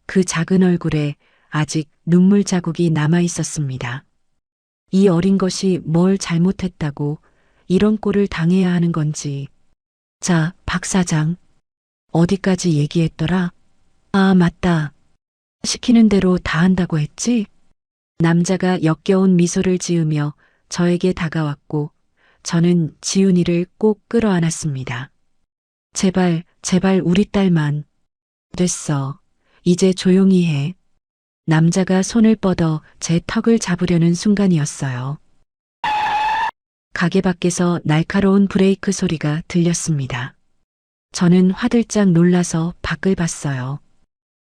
그 작은 얼굴에 아직 눈물 자국이 남아 있었습니다. 이 어린 것이 뭘 잘못했다고 이런 꼴을 당해야 하는 건지. 자, 박 사장. 어디까지 얘기했더라? 아, 맞다. 시키는 대로 다 한다고 했지? 남자가 역겨운 미소를 지으며 저에게 다가왔고 저는 지훈이를 꼭 끌어안았습니다. 제발, 제발 우리 딸만. 됐어. 이제 조용히 해. 남자가 손을 뻗어 제 턱을 잡으려는 순간이었어요. 가게 밖에서 날카로운 브레이크 소리가 들렸습니다. 저는 화들짝 놀라서 밖을 봤어요.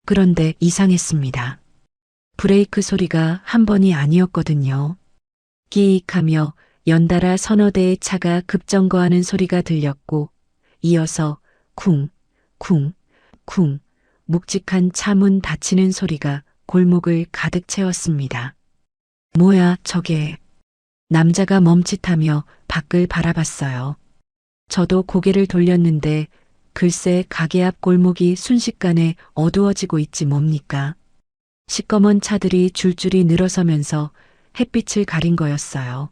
그런데 이상했습니다. 브레이크 소리가 한 번이 아니었거든요. 끼익하며 연달아 서너 대의 차가 급정거하는 소리가 들렸고 이어서 쿵, 쿵, 쿵 묵직한 차 문 닫히는 소리가 골목을 가득 채웠습니다. 뭐야, 저게. 남자가 멈칫하며 밖을 바라봤어요. 저도 고개를 돌렸는데 글쎄 가게 앞 골목이 순식간에 어두워지고 있지 뭡니까. 시꺼먼 차들이 줄줄이 늘어서면서 햇빛을 가린 거였어요.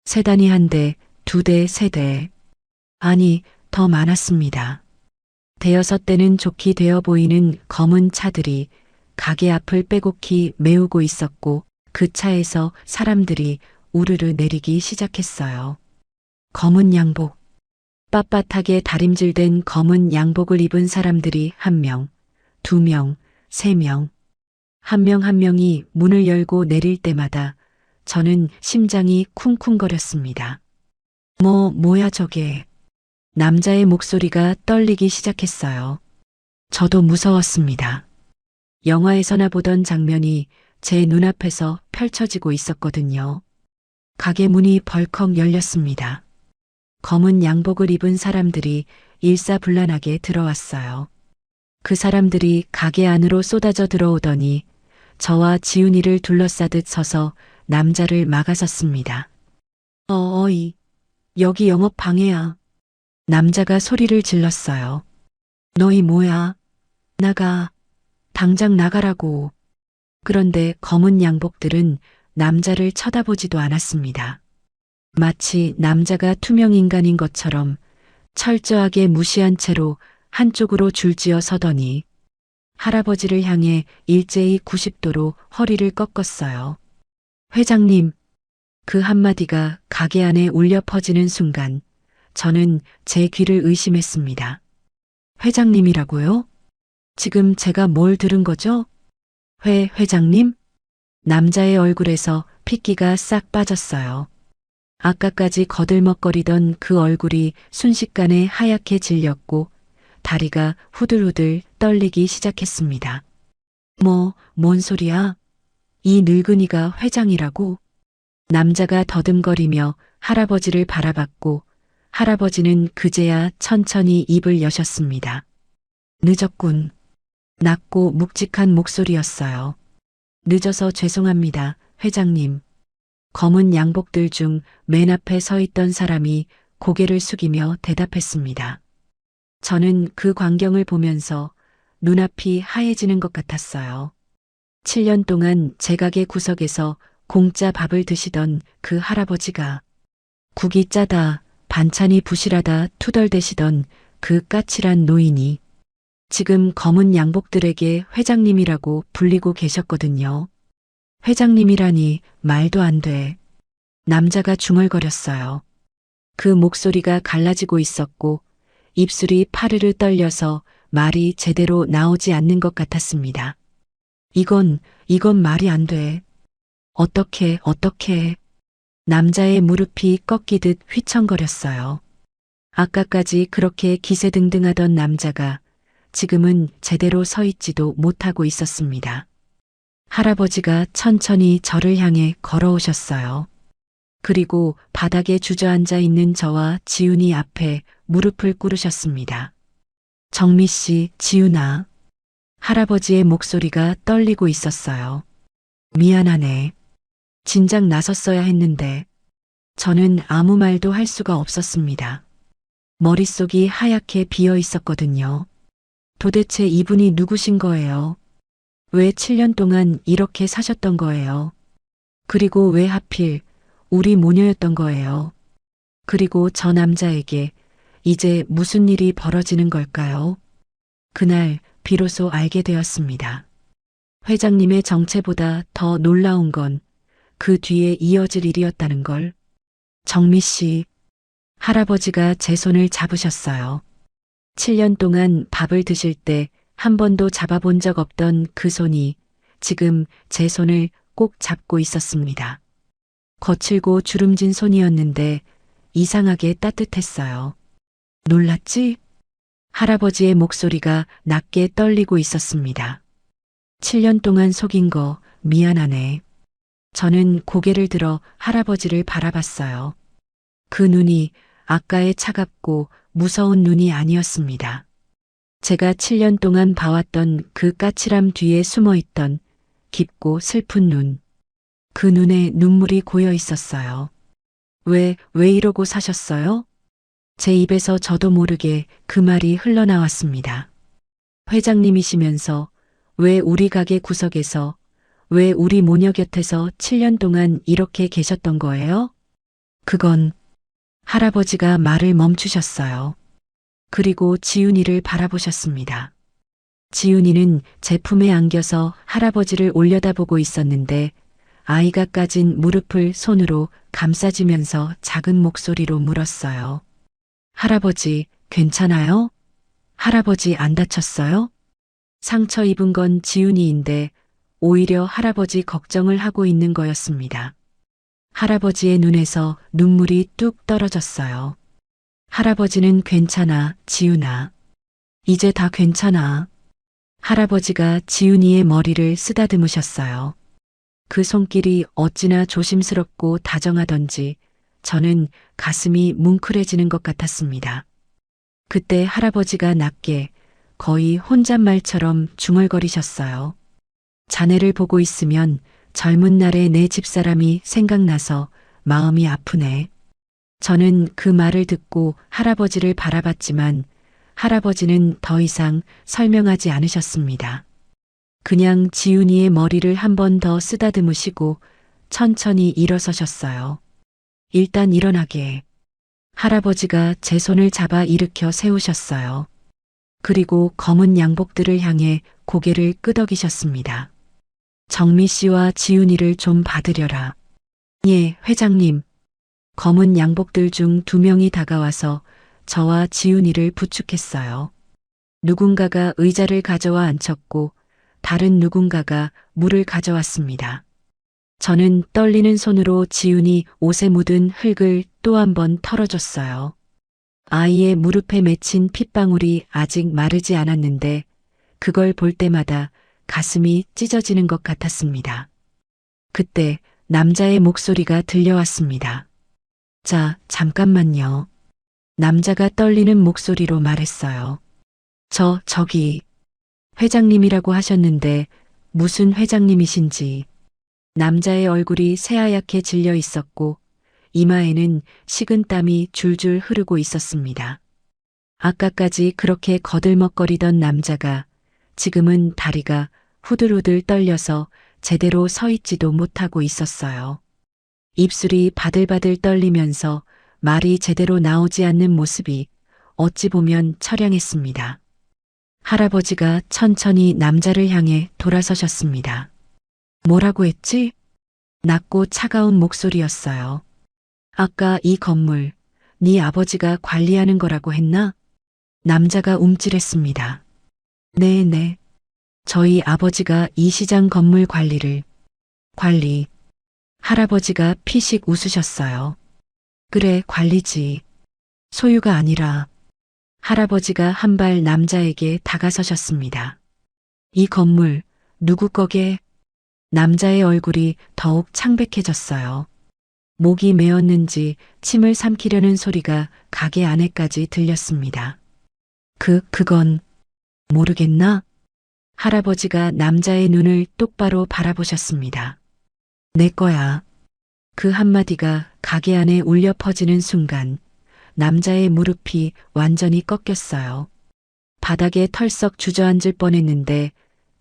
세단이 한 대, 두 대, 세 대. 아니, 더 많았습니다. 대여섯 대는 좋게 되어 보이는 검은 차들이 가게 앞을 빼곡히 메우고 있었고 그 차에서 사람들이 우르르 내리기 시작했어요. 검은 양복. 빳빳하게 다림질된 검은 양복을 입은 사람들이 한 명, 두 명, 세 명. 한 명 한 명이 문을 열고 내릴 때마다 저는 심장이 쿵쿵거렸습니다. 뭐야 저게. 남자의 목소리가 떨리기 시작했어요. 저도 무서웠습니다. 영화에서나 보던 장면이 제 눈앞에서 펼쳐지고 있었거든요. 가게 문이 벌컥 열렸습니다. 검은 양복을 입은 사람들이 일사불란하게 들어왔어요. 그 사람들이 가게 안으로 쏟아져 들어오더니 저와 지훈이를 둘러싸듯 서서 남자를 막아섰습니다. 어이, 여기 영업 방해야. 남자가 소리를 질렀어요. 너희 뭐야? 나가. 당장 나가라고. 그런데 검은 양복들은 남자를 쳐다보지도 않았습니다. 마치 남자가 투명 인간인 것처럼 철저하게 무시한 채로 한쪽으로 줄지어 서더니 할아버지를 향해 일제히 90도로 허리를 꺾었어요. 회장님, 그 한마디가 가게 안에 울려 퍼지는 순간 저는 제 귀를 의심했습니다. 회장님이라고요? 지금 제가 뭘 들은 거죠? 회장님? 남자의 얼굴에서 핏기가 싹 빠졌어요. 아까까지 거들먹거리던 그 얼굴이 순식간에 하얗게 질렸고 다리가 후들후들 떨리기 시작했습니다. 뭔 소리야? 이 늙은이가 회장이라고? 남자가 더듬거리며 할아버지를 바라봤고 할아버지는 그제야 천천히 입을 여셨습니다. 늦었군. 낮고 묵직한 목소리였어요. 늦어서 죄송합니다, 회장님. 검은 양복들 중 맨 앞에 서 있던 사람이 고개를 숙이며 대답했습니다. 저는 그 광경을 보면서 눈앞이 하얘지는 것 같았어요. 7년 동안 제 가게 구석에서 공짜 밥을 드시던 그 할아버지가 국이 짜다, 반찬이 부실하다 투덜대시던 그 까칠한 노인이 지금 검은 양복들에게 회장님이라고 불리고 계셨거든요. 회장님이라니 말도 안 돼. 남자가 중얼거렸어요. 그 목소리가 갈라지고 있었고 입술이 파르르 떨려서 말이 제대로 나오지 않는 것 같았습니다. 이건 말이 안 돼. 어떻게. 남자의 무릎이 꺾이듯 휘청거렸어요. 아까까지 그렇게 기세등등하던 남자가 지금은 제대로 서 있지도 못하고 있었습니다. 할아버지가 천천히 저를 향해 걸어오셨어요. 그리고 바닥에 주저앉아 있는 저와 지훈이 앞에 무릎을 꿇으셨습니다. 정미 씨, 지훈아. 할아버지의 목소리가 떨리고 있었어요. 미안하네. 진작 나섰어야 했는데 저는 아무 말도 할 수가 없었습니다. 머릿속이 하얗게 비어 있었거든요. 도대체 이분이 누구신 거예요? 왜 7년 동안 이렇게 사셨던 거예요? 그리고 왜 하필 우리 모녀였던 거예요? 그리고 저 남자에게 이제 무슨 일이 벌어지는 걸까요? 그날 비로소 알게 되었습니다. 회장님의 정체보다 더 놀라운 건 그 뒤에 이어질 일이었다는 걸. 정미 씨, 할아버지가 제 손을 잡으셨어요. 7년 동안 밥을 드실 때 한 번도 잡아본 적 없던 그 손이 지금 제 손을 꼭 잡고 있었습니다. 거칠고 주름진 손이었는데 이상하게 따뜻했어요. 놀랐지? 할아버지의 목소리가 낮게 떨리고 있었습니다. 7년 동안 속인 거 미안하네. 저는 고개를 들어 할아버지를 바라봤어요. 그 눈이 아까의 차갑고 무서운 눈이 아니었습니다. 제가 7년 동안 봐왔던 그 까칠함 뒤에 숨어있던 깊고 슬픈 눈. 그 눈에 눈물이 고여 있었어요. 왜 이러고 사셨어요? 제 입에서 저도 모르게 그 말이 흘러나왔습니다. 회장님이시면서 왜 우리 가게 구석에서 왜 우리 모녀 곁에서 7년 동안 이렇게 계셨던 거예요? 그건 할아버지가 말을 멈추셨어요. 그리고 지훈이를 바라보셨습니다. 지훈이는 제 품에 안겨서 할아버지를 올려다보고 있었는데 아이가 까진 무릎을 손으로 감싸주면서 작은 목소리로 물었어요. 할아버지, 괜찮아요? 할아버지 안 다쳤어요? 상처 입은 건 지훈이인데 오히려 할아버지 걱정을 하고 있는 거였습니다. 할아버지의 눈에서 눈물이 뚝 떨어졌어요. 할아버지는 괜찮아, 지훈아. 이제 다 괜찮아. 할아버지가 지훈이의 머리를 쓰다듬으셨어요. 그 손길이 어찌나 조심스럽고 다정하던지 저는 가슴이 뭉클해지는 것 같았습니다. 그때 할아버지가 낮게 거의 혼잣말처럼 중얼거리셨어요. 자네를 보고 있으면 젊은 날의 내 집사람이 생각나서 마음이 아프네. 저는 그 말을 듣고 할아버지를 바라봤지만 할아버지는 더 이상 설명하지 않으셨습니다. 그냥 지훈이의 머리를 한 번 더 쓰다듬으시고 천천히 일어서셨어요. 일단 일어나게. 할아버지가 제 손을 잡아 일으켜 세우셨어요. 그리고 검은 양복들을 향해 고개를 끄덕이셨습니다. 정미 씨와 지훈이를 좀 봐드려라. 예, 회장님. 검은 양복들 중 2명이 다가와서 저와 지훈이를 부축했어요. 누군가가 의자를 가져와 앉혔고 다른 누군가가 물을 가져왔습니다. 저는 떨리는 손으로 지훈이 옷에 묻은 흙을 또 한 번 털어줬어요. 아이의 무릎에 맺힌 핏방울이 아직 마르지 않았는데 그걸 볼 때마다 가슴이 찢어지는 것 같았습니다. 그때 남자의 목소리가 들려왔습니다. 자, 잠깐만요. 남자가 떨리는 목소리로 말했어요. 저기, 회장님이라고 하셨는데 무슨 회장님이신지. 남자의 얼굴이 새하얗게 질려 있었고 이마에는 식은땀이 줄줄 흐르고 있었습니다. 아까까지 그렇게 거들먹거리던 남자가 지금은 다리가 후들후들 떨려서 제대로 서 있지도 못하고 있었어요. 입술이 바들바들 떨리면서 말이 제대로 나오지 않는 모습이 어찌 보면 처량했습니다. 할아버지가 천천히 남자를 향해 돌아서셨습니다. 뭐라고 했지? 낮고 차가운 목소리였어요. 아까 이 건물, 네 아버지가 관리하는 거라고 했나? 남자가 움찔했습니다. 네네. 저희 아버지가 이 시장 건물 관리. 할아버지가 피식 웃으셨어요. 그래, 관리지. 소유가 아니라. 할아버지가 한 발 남자에게 다가서셨습니다. 이 건물, 누구 거게? 남자의 얼굴이 더욱 창백해졌어요. 목이 메었는지 침을 삼키려는 소리가 가게 안에까지 들렸습니다. 그건 모르겠나? 할아버지가 남자의 눈을 똑바로 바라보셨습니다. 내 거야. 그 한마디가 가게 안에 울려 퍼지는 순간 남자의 무릎이 완전히 꺾였어요. 바닥에 털썩 주저앉을 뻔했는데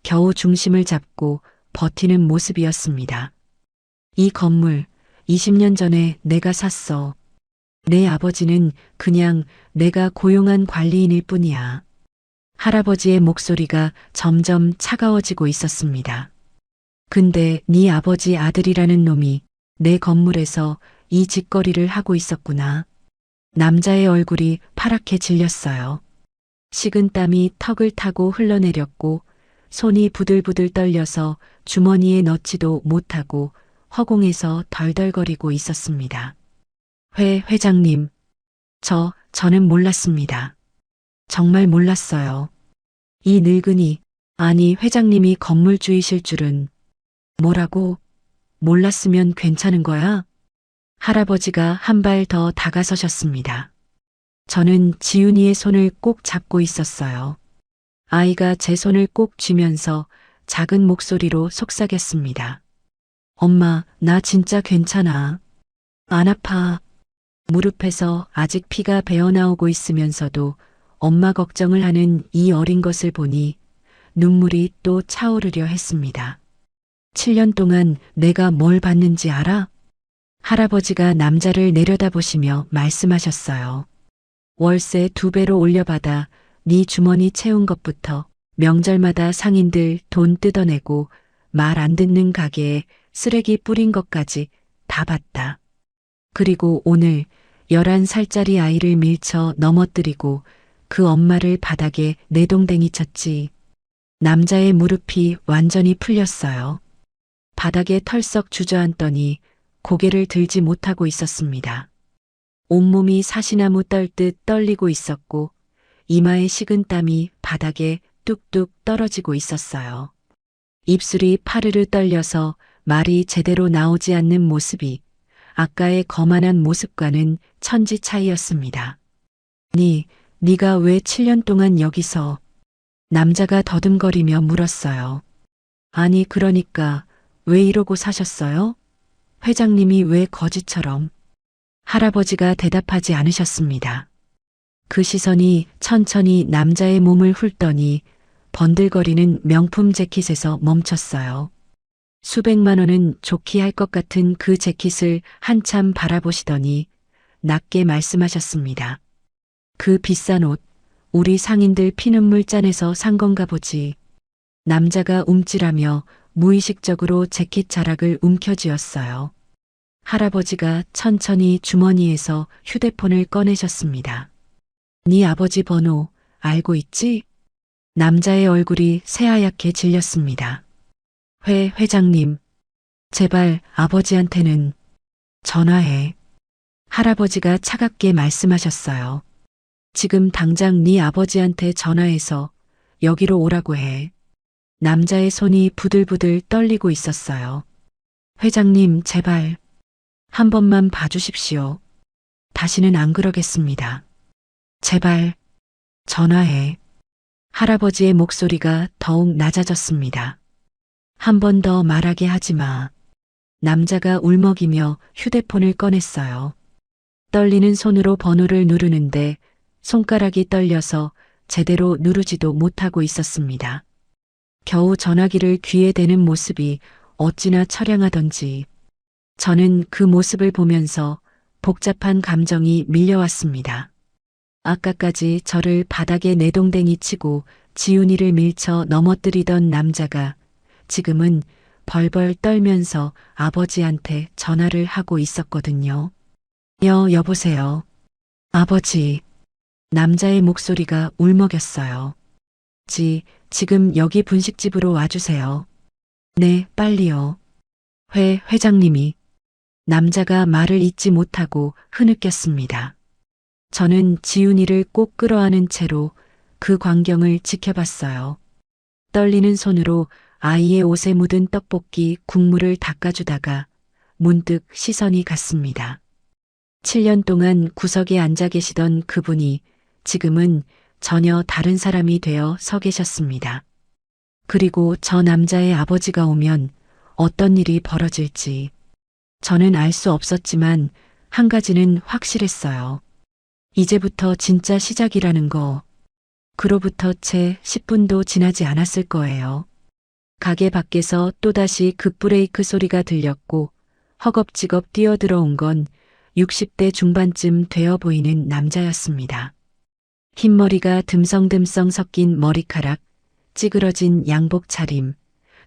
겨우 중심을 잡고 버티는 모습이었습니다. 이 건물 20년 전에 내가 샀어. 내 아버지는 그냥 내가 고용한 관리인일 뿐이야. 할아버지의 목소리가 점점 차가워지고 있었습니다. 근데 네 아버지 아들이라는 놈이 내 건물에서 이 짓거리를 하고 있었구나. 남자의 얼굴이 파랗게 질렸어요. 식은땀이 턱을 타고 흘러내렸고 손이 부들부들 떨려서 주머니에 넣지도 못하고 허공에서 덜덜거리고 있었습니다. 회장님, 저는 몰랐습니다. 정말 몰랐어요. 이 늙은이, 아니 회장님이 건물주이실 줄은. 뭐라고? 몰랐으면 괜찮은 거야? 할아버지가 한 발 더 다가서셨습니다. 저는 지훈이의 손을 꼭 잡고 있었어요. 아이가 제 손을 꼭 쥐면서 작은 목소리로 속삭였습니다. 엄마, 나 진짜 괜찮아. 안 아파. 무릎에서 아직 피가 배어나오고 있으면서도 엄마 걱정을 하는 이 어린 것을 보니 눈물이 또 차오르려 했습니다. 7년 동안 내가 뭘 봤는지 알아? 할아버지가 남자를 내려다보시며 말씀하셨어요. 월세 2배로 올려받아 네 주머니 채운 것부터 명절마다 상인들 돈 뜯어내고 말 안 듣는 가게에 쓰레기 뿌린 것까지 다 봤다. 그리고 오늘 11살짜리 아이를 밀쳐 넘어뜨리고 그 엄마를 바닥에 내동댕이 쳤지. 남자의 무릎이 완전히 풀렸어요. 바닥에 털썩 주저앉더니 고개를 들지 못하고 있었습니다. 온몸이 사시나무 떨듯 떨리고 있었고 이마에 식은땀이 바닥에 뚝뚝 떨어지고 있었어요. 입술이 파르르 떨려서 말이 제대로 나오지 않는 모습이 아까의 거만한 모습과는 천지 차이였습니다. 네가 왜 7년 동안 여기서? 남자가 더듬거리며 물었어요. 아니 그러니까 왜 이러고 사셨어요? 회장님이 왜 거지처럼? 할아버지가 대답하지 않으셨습니다. 그 시선이 천천히 남자의 몸을 훑더니 번들거리는 명품 재킷에서 멈췄어요. 수백만 원은 좋게 할 것 같은 그 재킷을 한참 바라보시더니 낮게 말씀하셨습니다. 그 비싼 옷, 우리 상인들 피눈물 짜내서 산 건가 보지. 남자가 움찔하며 무의식적으로 재킷 자락을 움켜쥐었어요. 할아버지가 천천히 주머니에서 휴대폰을 꺼내셨습니다. 네 아버지 번호 알고 있지? 남자의 얼굴이 새하얗게 질렸습니다. 회장님, 제발 아버지한테는 전화해. 할아버지가 차갑게 말씀하셨어요. 지금 당장 네 아버지한테 전화해서 여기로 오라고 해. 남자의 손이 부들부들 떨리고 있었어요. 회장님, 제발 한 번만 봐주십시오. 다시는 안 그러겠습니다. 제발 전화해. 할아버지의 목소리가 더욱 낮아졌습니다. 한 번 더 말하게 하지 마. 남자가 울먹이며 휴대폰을 꺼냈어요. 떨리는 손으로 번호를 누르는데 손가락이 떨려서 제대로 누르지도 못하고 있었습니다. 겨우 전화기를 귀에 대는 모습이 어찌나 처량하던지 저는 그 모습을 보면서 복잡한 감정이 밀려왔습니다. 아까까지 저를 바닥에 내동댕이 치고 지훈이를 밀쳐 넘어뜨리던 남자가 지금은 벌벌 떨면서 아버지한테 전화를 하고 있었거든요. 여보세요. 아버지. 남자의 목소리가 울먹였어요. 지금 여기 분식집으로 와주세요. 네, 빨리요. 회장님이. 남자가 말을 잇지 못하고 흐느꼈습니다. 저는 지훈이를 꼭 끌어안은 채로 그 광경을 지켜봤어요. 떨리는 손으로 아이의 옷에 묻은 떡볶이 국물을 닦아주다가 문득 시선이 갔습니다. 7년 동안 구석에 앉아 계시던 그분이 지금은 전혀 다른 사람이 되어 서 계셨습니다. 그리고 저 남자의 아버지가 오면 어떤 일이 벌어질지 저는 알 수 없었지만 한 가지는 확실했어요. 이제부터 진짜 시작이라는 거. 그로부터 채 10분도 지나지 않았을 거예요. 가게 밖에서 또다시 급브레이크 소리가 들렸고 허겁지겁 뛰어들어온 건 60대 중반쯤 되어 보이는 남자였습니다. 흰머리가 듬성듬성 섞인 머리카락, 찌그러진 양복 차림,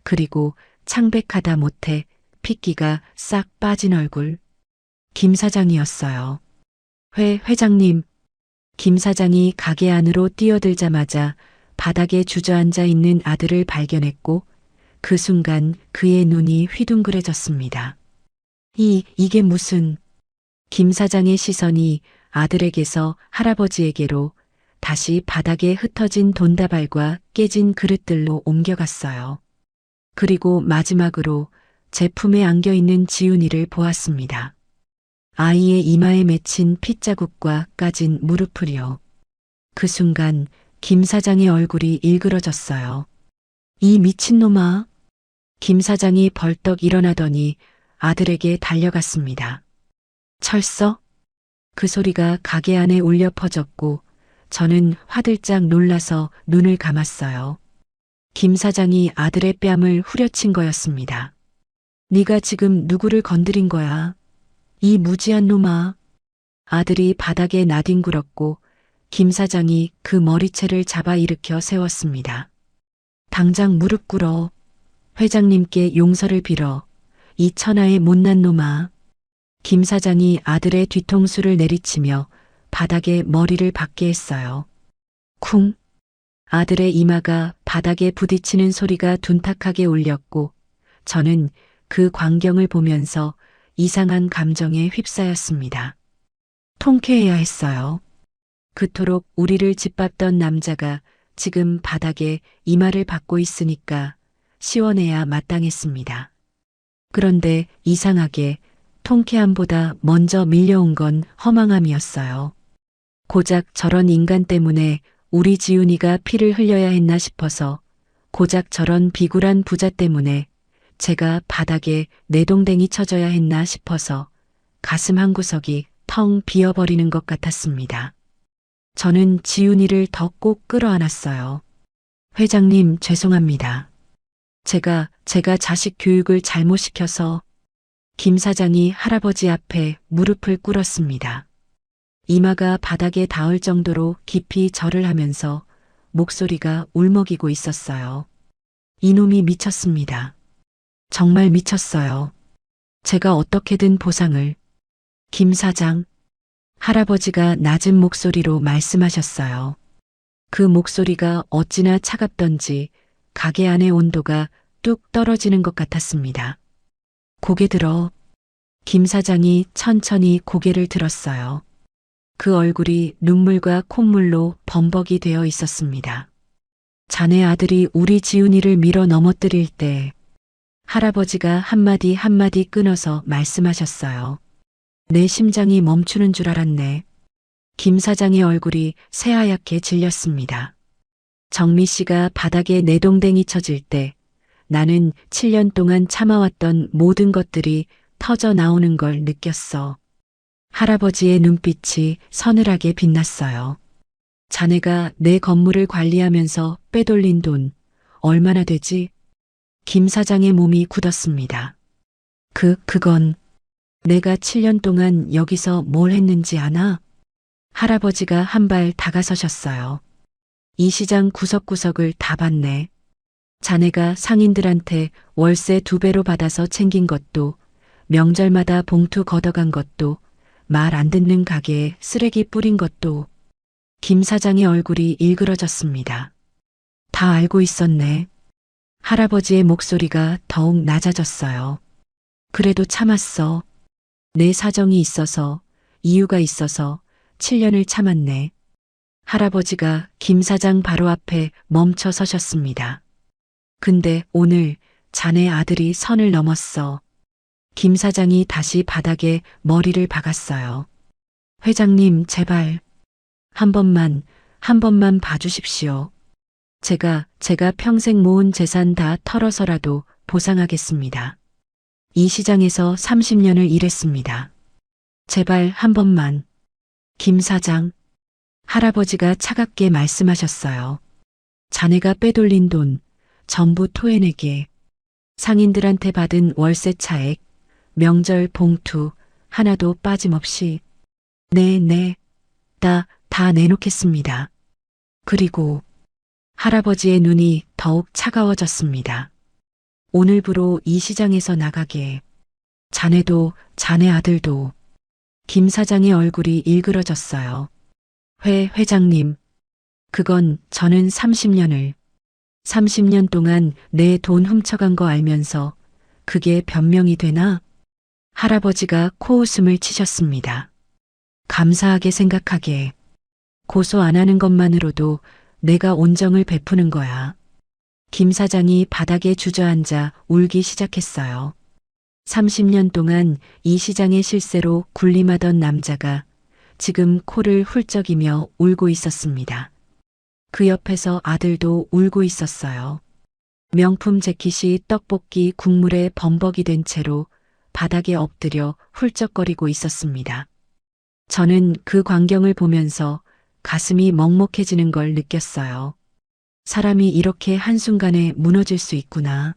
그리고 창백하다 못해 핏기가 싹 빠진 얼굴. 김 사장이었어요. 회장님. 김 사장이 가게 안으로 뛰어들자마자 바닥에 주저앉아 있는 아들을 발견했고 그 순간 그의 눈이 휘둥그레졌습니다. 이게 무슨... 김 사장의 시선이 아들에게서 할아버지에게로 다시 바닥에 흩어진 돈다발과 깨진 그릇들로 옮겨갔어요. 그리고 마지막으로 제 품에 안겨있는 지훈이를 보았습니다. 아이의 이마에 맺힌 핏자국과 까진 무릎을요. 그 순간 김 사장의 얼굴이 일그러졌어요. 이 미친놈아. 김 사장이 벌떡 일어나더니 아들에게 달려갔습니다. 철서? 그 소리가 가게 안에 울려 퍼졌고 저는 화들짝 놀라서 눈을 감았어요. 김 사장이 아들의 뺨을 후려친 거였습니다. 네가 지금 누구를 건드린 거야? 이 무지한 놈아. 아들이 바닥에 나뒹굴었고 김 사장이 그 머리채를 잡아 일으켜 세웠습니다. 당장 무릎 꿇어. 회장님께 용서를 빌어. 이 천하의 못난 놈아. 김 사장이 아들의 뒤통수를 내리치며 바닥에 머리를 박게 했어요. 쿵. 아들의 이마가 바닥에 부딪히는 소리가 둔탁하게 울렸고 저는 그 광경을 보면서 이상한 감정에 휩싸였습니다. 통쾌해야 했어요. 그토록 우리를 짓밟던 남자가 지금 바닥에 이마를 박고 있으니까 시원해야 마땅했습니다. 그런데 이상하게 통쾌함보다 먼저 밀려온 건 허망함이었어요. 고작 저런 인간 때문에 우리 지훈이가 피를 흘려야 했나 싶어서, 고작 저런 비굴한 부자 때문에 제가 바닥에 내동댕이 쳐져야 했나 싶어서 가슴 한구석이 텅 비어버리는 것 같았습니다. 저는 지훈이를 더 꼭 끌어안았어요. 회장님, 죄송합니다. 제가 자식 교육을 잘못 시켜서. 김 사장이 할아버지 앞에 무릎을 꿇었습니다. 이마가 바닥에 닿을 정도로 깊이 절을 하면서 목소리가 울먹이고 있었어요. 이놈이 미쳤습니다. 정말 미쳤어요. 제가 어떻게든 보상을. 김 사장. 할아버지가 낮은 목소리로 말씀하셨어요. 그 목소리가 어찌나 차갑던지 가게 안의 온도가 뚝 떨어지는 것 같았습니다. 고개 들어. 김 사장이 천천히 고개를 들었어요. 그 얼굴이 눈물과 콧물로 범벅이 되어 있었습니다. 자네 아들이 우리 지훈이를 밀어 넘어뜨릴 때 할아버지가 한마디 한마디 끊어서 말씀하셨어요. 내 심장이 멈추는 줄 알았네. 김 사장의 얼굴이 새하얗게 질렸습니다. 정미 씨가 바닥에 내동댕이 쳐질 때 나는 7년 동안 참아왔던 모든 것들이 터져 나오는 걸 느꼈어. 할아버지의 눈빛이 서늘하게 빛났어요. 자네가 내 건물을 관리하면서 빼돌린 돈 얼마나 되지? 김 사장의 몸이 굳었습니다. 그건 내가 7년 동안 여기서 뭘 했는지 아나? 할아버지가 한 발 다가서셨어요. 이 시장 구석구석을 다 봤네. 자네가 상인들한테 월세 2배로 받아서 챙긴 것도, 명절마다 봉투 걷어간 것도, 말 안 듣는 가게에 쓰레기 뿌린 것도. 김 사장의 얼굴이 일그러졌습니다. 다 알고 있었네. 할아버지의 목소리가 더욱 낮아졌어요. 그래도 참았어. 내 사정이 있어서, 이유가 있어서 7년을 참았네. 할아버지가 김 사장 바로 앞에 멈춰 서셨습니다. 근데 오늘 자네 아들이 선을 넘었어. 김 사장이 다시 바닥에 머리를 박았어요. 회장님, 제발. 한 번만 봐주십시오. 제가 평생 모은 재산 다 털어서라도 보상하겠습니다. 이 시장에서 30년을 일했습니다. 제발 한 번만. 김 사장. 할아버지가 차갑게 말씀하셨어요. 자네가 빼돌린 돈 전부 토해내게. 상인들한테 받은 월세 차액, 명절 봉투 하나도 빠짐없이. 네. 다 내놓겠습니다. 그리고 할아버지의 눈이 더욱 차가워졌습니다. 오늘부로 이 시장에서 나가게. 자네도 자네 아들도. 김 사장의 얼굴이 일그러졌어요. 회장님. 그건 저는 30년 동안 내 돈 훔쳐간 거 알면서 그게 변명이 되나? 할아버지가 코웃음을 치셨습니다. 감사하게 생각하게. 고소 안 하는 것만으로도 내가 온정을 베푸는 거야. 김 사장이 바닥에 주저앉아 울기 시작했어요. 30년 동안 이 시장의 실세로 군림하던 남자가 지금 코를 훌쩍이며 울고 있었습니다. 그 옆에서 아들도 울고 있었어요. 명품 재킷이 떡볶이 국물에 범벅이 된 채로 바닥에 엎드려 훌쩍거리고 있었습니다. 저는 그 광경을 보면서 가슴이 먹먹해지는 걸 느꼈어요. 사람이 이렇게 한순간에 무너질 수 있구나.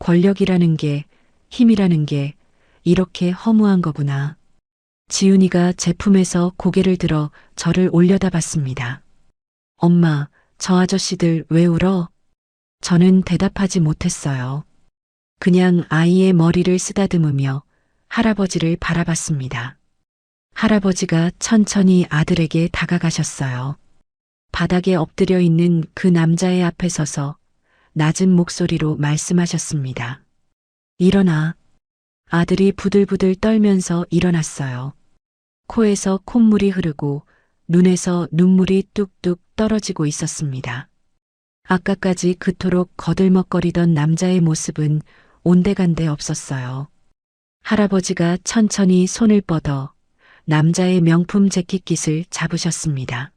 권력이라는 게, 힘이라는 게 이렇게 허무한 거구나. 지훈이가 제품에서 고개를 들어 저를 올려다봤습니다. 엄마, 저 아저씨들 왜 울어? 저는 대답하지 못했어요. 그냥 아이의 머리를 쓰다듬으며 할아버지를 바라봤습니다. 할아버지가 천천히 아들에게 다가가셨어요. 바닥에 엎드려 있는 그 남자의 앞에 서서 낮은 목소리로 말씀하셨습니다. 일어나. 아들이 부들부들 떨면서 일어났어요. 코에서 콧물이 흐르고 눈에서 눈물이 뚝뚝 떨어지고 있었습니다. 아까까지 그토록 거들먹거리던 남자의 모습은 온데간데 없었어요. 할아버지가 천천히 손을 뻗어 남자의 명품 재킷깃을 잡으셨습니다.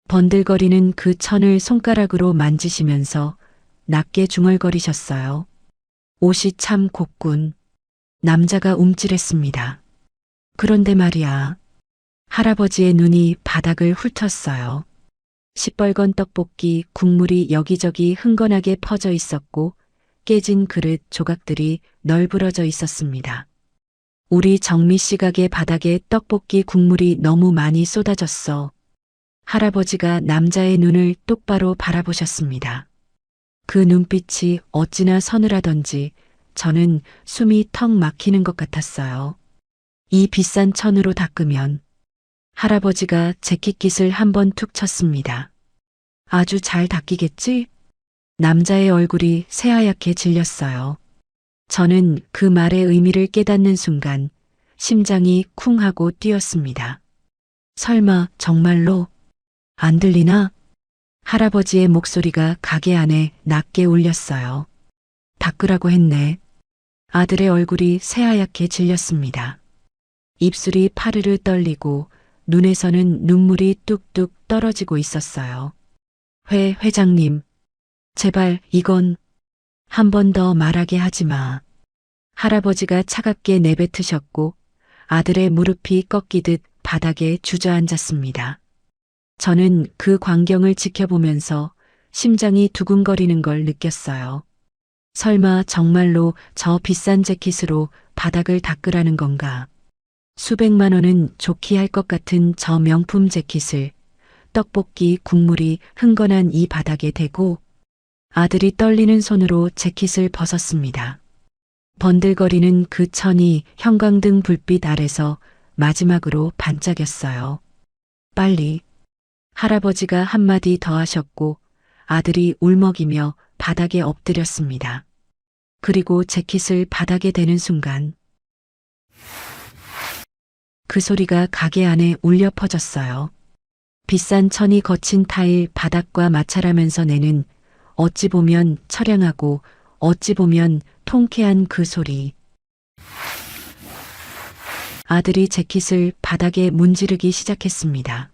번들거리는 그 천을 손가락으로 만지시면서 낮게 중얼거리셨어요. 옷이 참 곱군. 남자가 움찔했습니다. 그런데 말이야. 할아버지의 눈이 바닥을 훑었어요. 시뻘건 떡볶이 국물이 여기저기 흥건하게 퍼져 있었고 깨진 그릇 조각들이 널브러져 있었습니다. 우리 정미 씨 가게 바닥에 떡볶이 국물이 너무 많이 쏟아졌어. 할아버지가 남자의 눈을 똑바로 바라보셨습니다. 그 눈빛이 어찌나 서늘하던지 저는 숨이 턱 막히는 것 같았어요. 이 비싼 천으로 닦으면 할아버지가 재킷깃을 한번 툭 쳤습니다. 아주 잘 닦이겠지? 남자의 얼굴이 새하얗게 질렸어요. 저는 그 말의 의미를 깨닫는 순간 심장이 쿵 하고 뛰었습니다. 설마 정말로? 안 들리나? 할아버지의 목소리가 가게 안에 낮게 울렸어요. 닦으라고 했네. 아들의 얼굴이 새하얗게 질렸습니다. 입술이 파르르 떨리고 눈에서는 눈물이 뚝뚝 떨어지고 있었어요. 회장님, 제발 이건 한 번 더 말하게 하지 마. 할아버지가 차갑게 내뱉으셨고 아들의 무릎이 꺾이듯 바닥에 주저앉았습니다. 저는 그 광경을 지켜보면서 심장이 두근거리는 걸 느꼈어요. 설마 정말로 저 비싼 재킷으로 바닥을 닦으라는 건가? 수백만 원은 좋게 할 것 같은 저 명품 재킷을 떡볶이 국물이 흥건한 이 바닥에 대고 아들이 떨리는 손으로 재킷을 벗었습니다. 번들거리는 그 천이 형광등 불빛 아래서 마지막으로 반짝였어요. 빨리. 할아버지가 한마디 더 하셨고 아들이 울먹이며 바닥에 엎드렸습니다. 그리고 재킷을 바닥에 대는 순간 그 소리가 가게 안에 울려 퍼졌어요. 비싼 천이 거친 타일 바닥과 마찰하면서 내는 어찌 보면 처량하고 어찌 보면 통쾌한 그 소리. 아들이 재킷을 바닥에 문지르기 시작했습니다.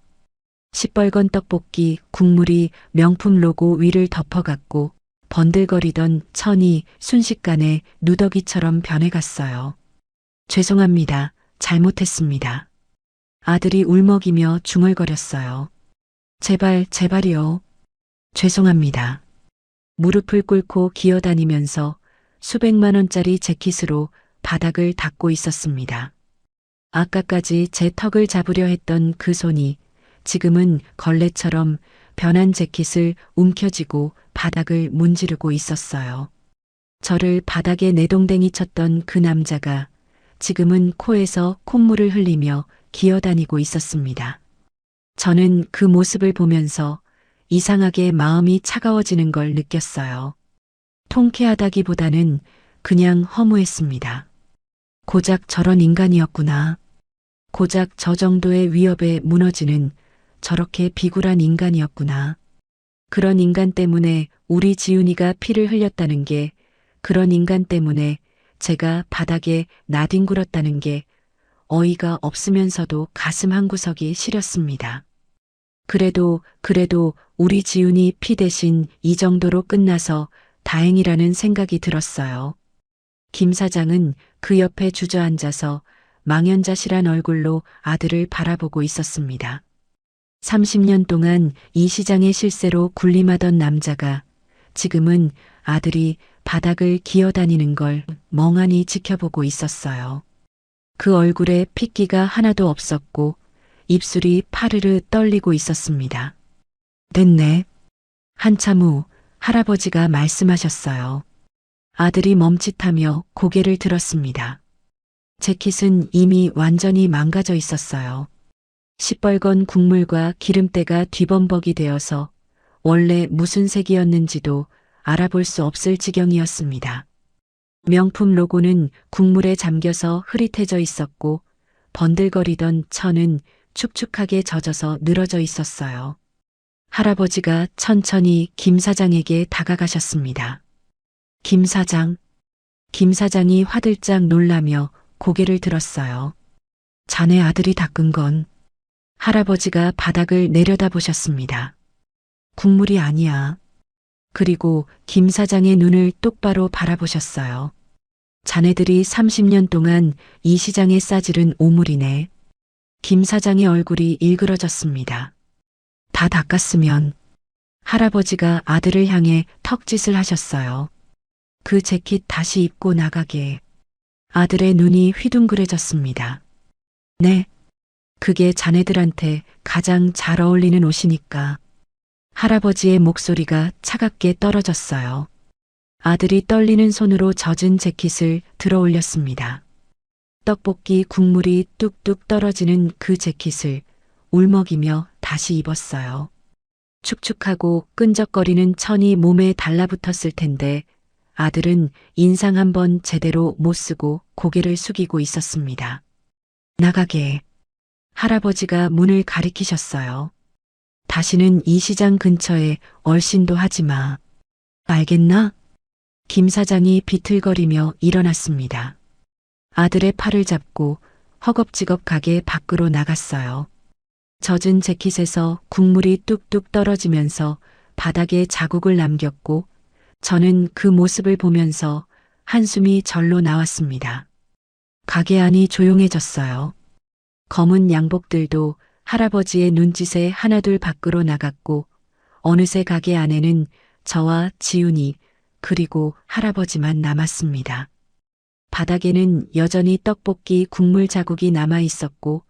시뻘건 떡볶이 국물이 명품 로고 위를 덮어갔고 번들거리던 천이 순식간에 누더기처럼 변해갔어요. 죄송합니다. 잘못했습니다. 아들이 울먹이며 중얼거렸어요. 제발이요. 죄송합니다. 무릎을 꿇고 기어다니면서 수백만 원짜리 재킷으로 바닥을 닦고 있었습니다. 아까까지 제 턱을 잡으려 했던 그 손이 지금은 걸레처럼 변한 재킷을 움켜쥐고 바닥을 문지르고 있었어요. 저를 바닥에 내동댕이 쳤던 그 남자가 지금은 코에서 콧물을 흘리며 기어다니고 있었습니다. 저는 그 모습을 보면서 이상하게 마음이 차가워지는 걸 느꼈어요. 통쾌하다기보다는 그냥 허무했습니다. 고작 저런 인간이었구나. 고작 저 정도의 위협에 무너지는 저렇게 비굴한 인간이었구나. 그런 인간 때문에 우리 지훈이가 피를 흘렸다는 게, 그런 인간 때문에 제가 바닥에 나뒹굴었다는 게 어이가 없으면서도 가슴 한구석이 시렸습니다. 그래도 우리 지훈이 피 대신 이 정도로 끝나서 다행이라는 생각이 들었어요. 김 사장은 그 옆에 주저앉아서 망연자실한 얼굴로 아들을 바라보고 있었습니다. 30년 동안 이 시장의 실세로 군림하던 남자가 지금은 아들이 바닥을 기어다니는 걸 멍하니 지켜보고 있었어요. 그 얼굴에 핏기가 하나도 없었고 입술이 파르르 떨리고 있었습니다. 됐네. 한참 후 할아버지가 말씀하셨어요. 아들이 멈칫하며 고개를 들었습니다. 재킷은 이미 완전히 망가져 있었어요. 시뻘건 국물과 기름때가 뒤범벅이 되어서 원래 무슨 색이었는지도 알아볼 수 없을 지경이었습니다. 명품 로고는 국물에 잠겨서 흐릿해져 있었고 번들거리던 천은 축축하게 젖어서 늘어져 있었어요. 할아버지가 천천히 김 사장에게 다가가셨습니다. 김 사장. 김 사장이 화들짝 놀라며 고개를 들었어요. 자네 아들이 닦은 건. 할아버지가 바닥을 내려다보셨습니다. 국물이 아니야. 그리고 김 사장의 눈을 똑바로 바라보셨어요. 자네들이 30년 동안 이 시장에 싸지른 오물이네. 김 사장의 얼굴이 일그러졌습니다. 다 닦았으면. 할아버지가 아들을 향해 턱짓을 하셨어요. 그 재킷 다시 입고 나가게. 아들의 눈이 휘둥그레졌습니다. 네. 그게 자네들한테 가장 잘 어울리는 옷이니까. 할아버지의 목소리가 차갑게 떨어졌어요. 아들이 떨리는 손으로 젖은 재킷을 들어 올렸습니다. 떡볶이 국물이 뚝뚝 떨어지는 그 재킷을 울먹이며 다시 입었어요. 축축하고 끈적거리는 천이 몸에 달라붙었을 텐데 아들은 인상 한번 제대로 못 쓰고 고개를 숙이고 있었습니다. 나가게. 할아버지가 문을 가리키셨어요. 다시는 이 시장 근처에 얼씬도 하지 마. 알겠나? 김 사장이 비틀거리며 일어났습니다. 아들의 팔을 잡고 허겁지겁 가게 밖으로 나갔어요. 젖은 재킷에서 국물이 뚝뚝 떨어지면서 바닥에 자국을 남겼고 저는 그 모습을 보면서 한숨이 절로 나왔습니다. 가게 안이 조용해졌어요. 검은 양복들도 할아버지의 눈짓에 하나둘 밖으로 나갔고 어느새 가게 안에는 저와 지훈이 그리고 할아버지만 남았습니다. 바닥에는 여전히 떡볶이 국물 자국이 남아 있었고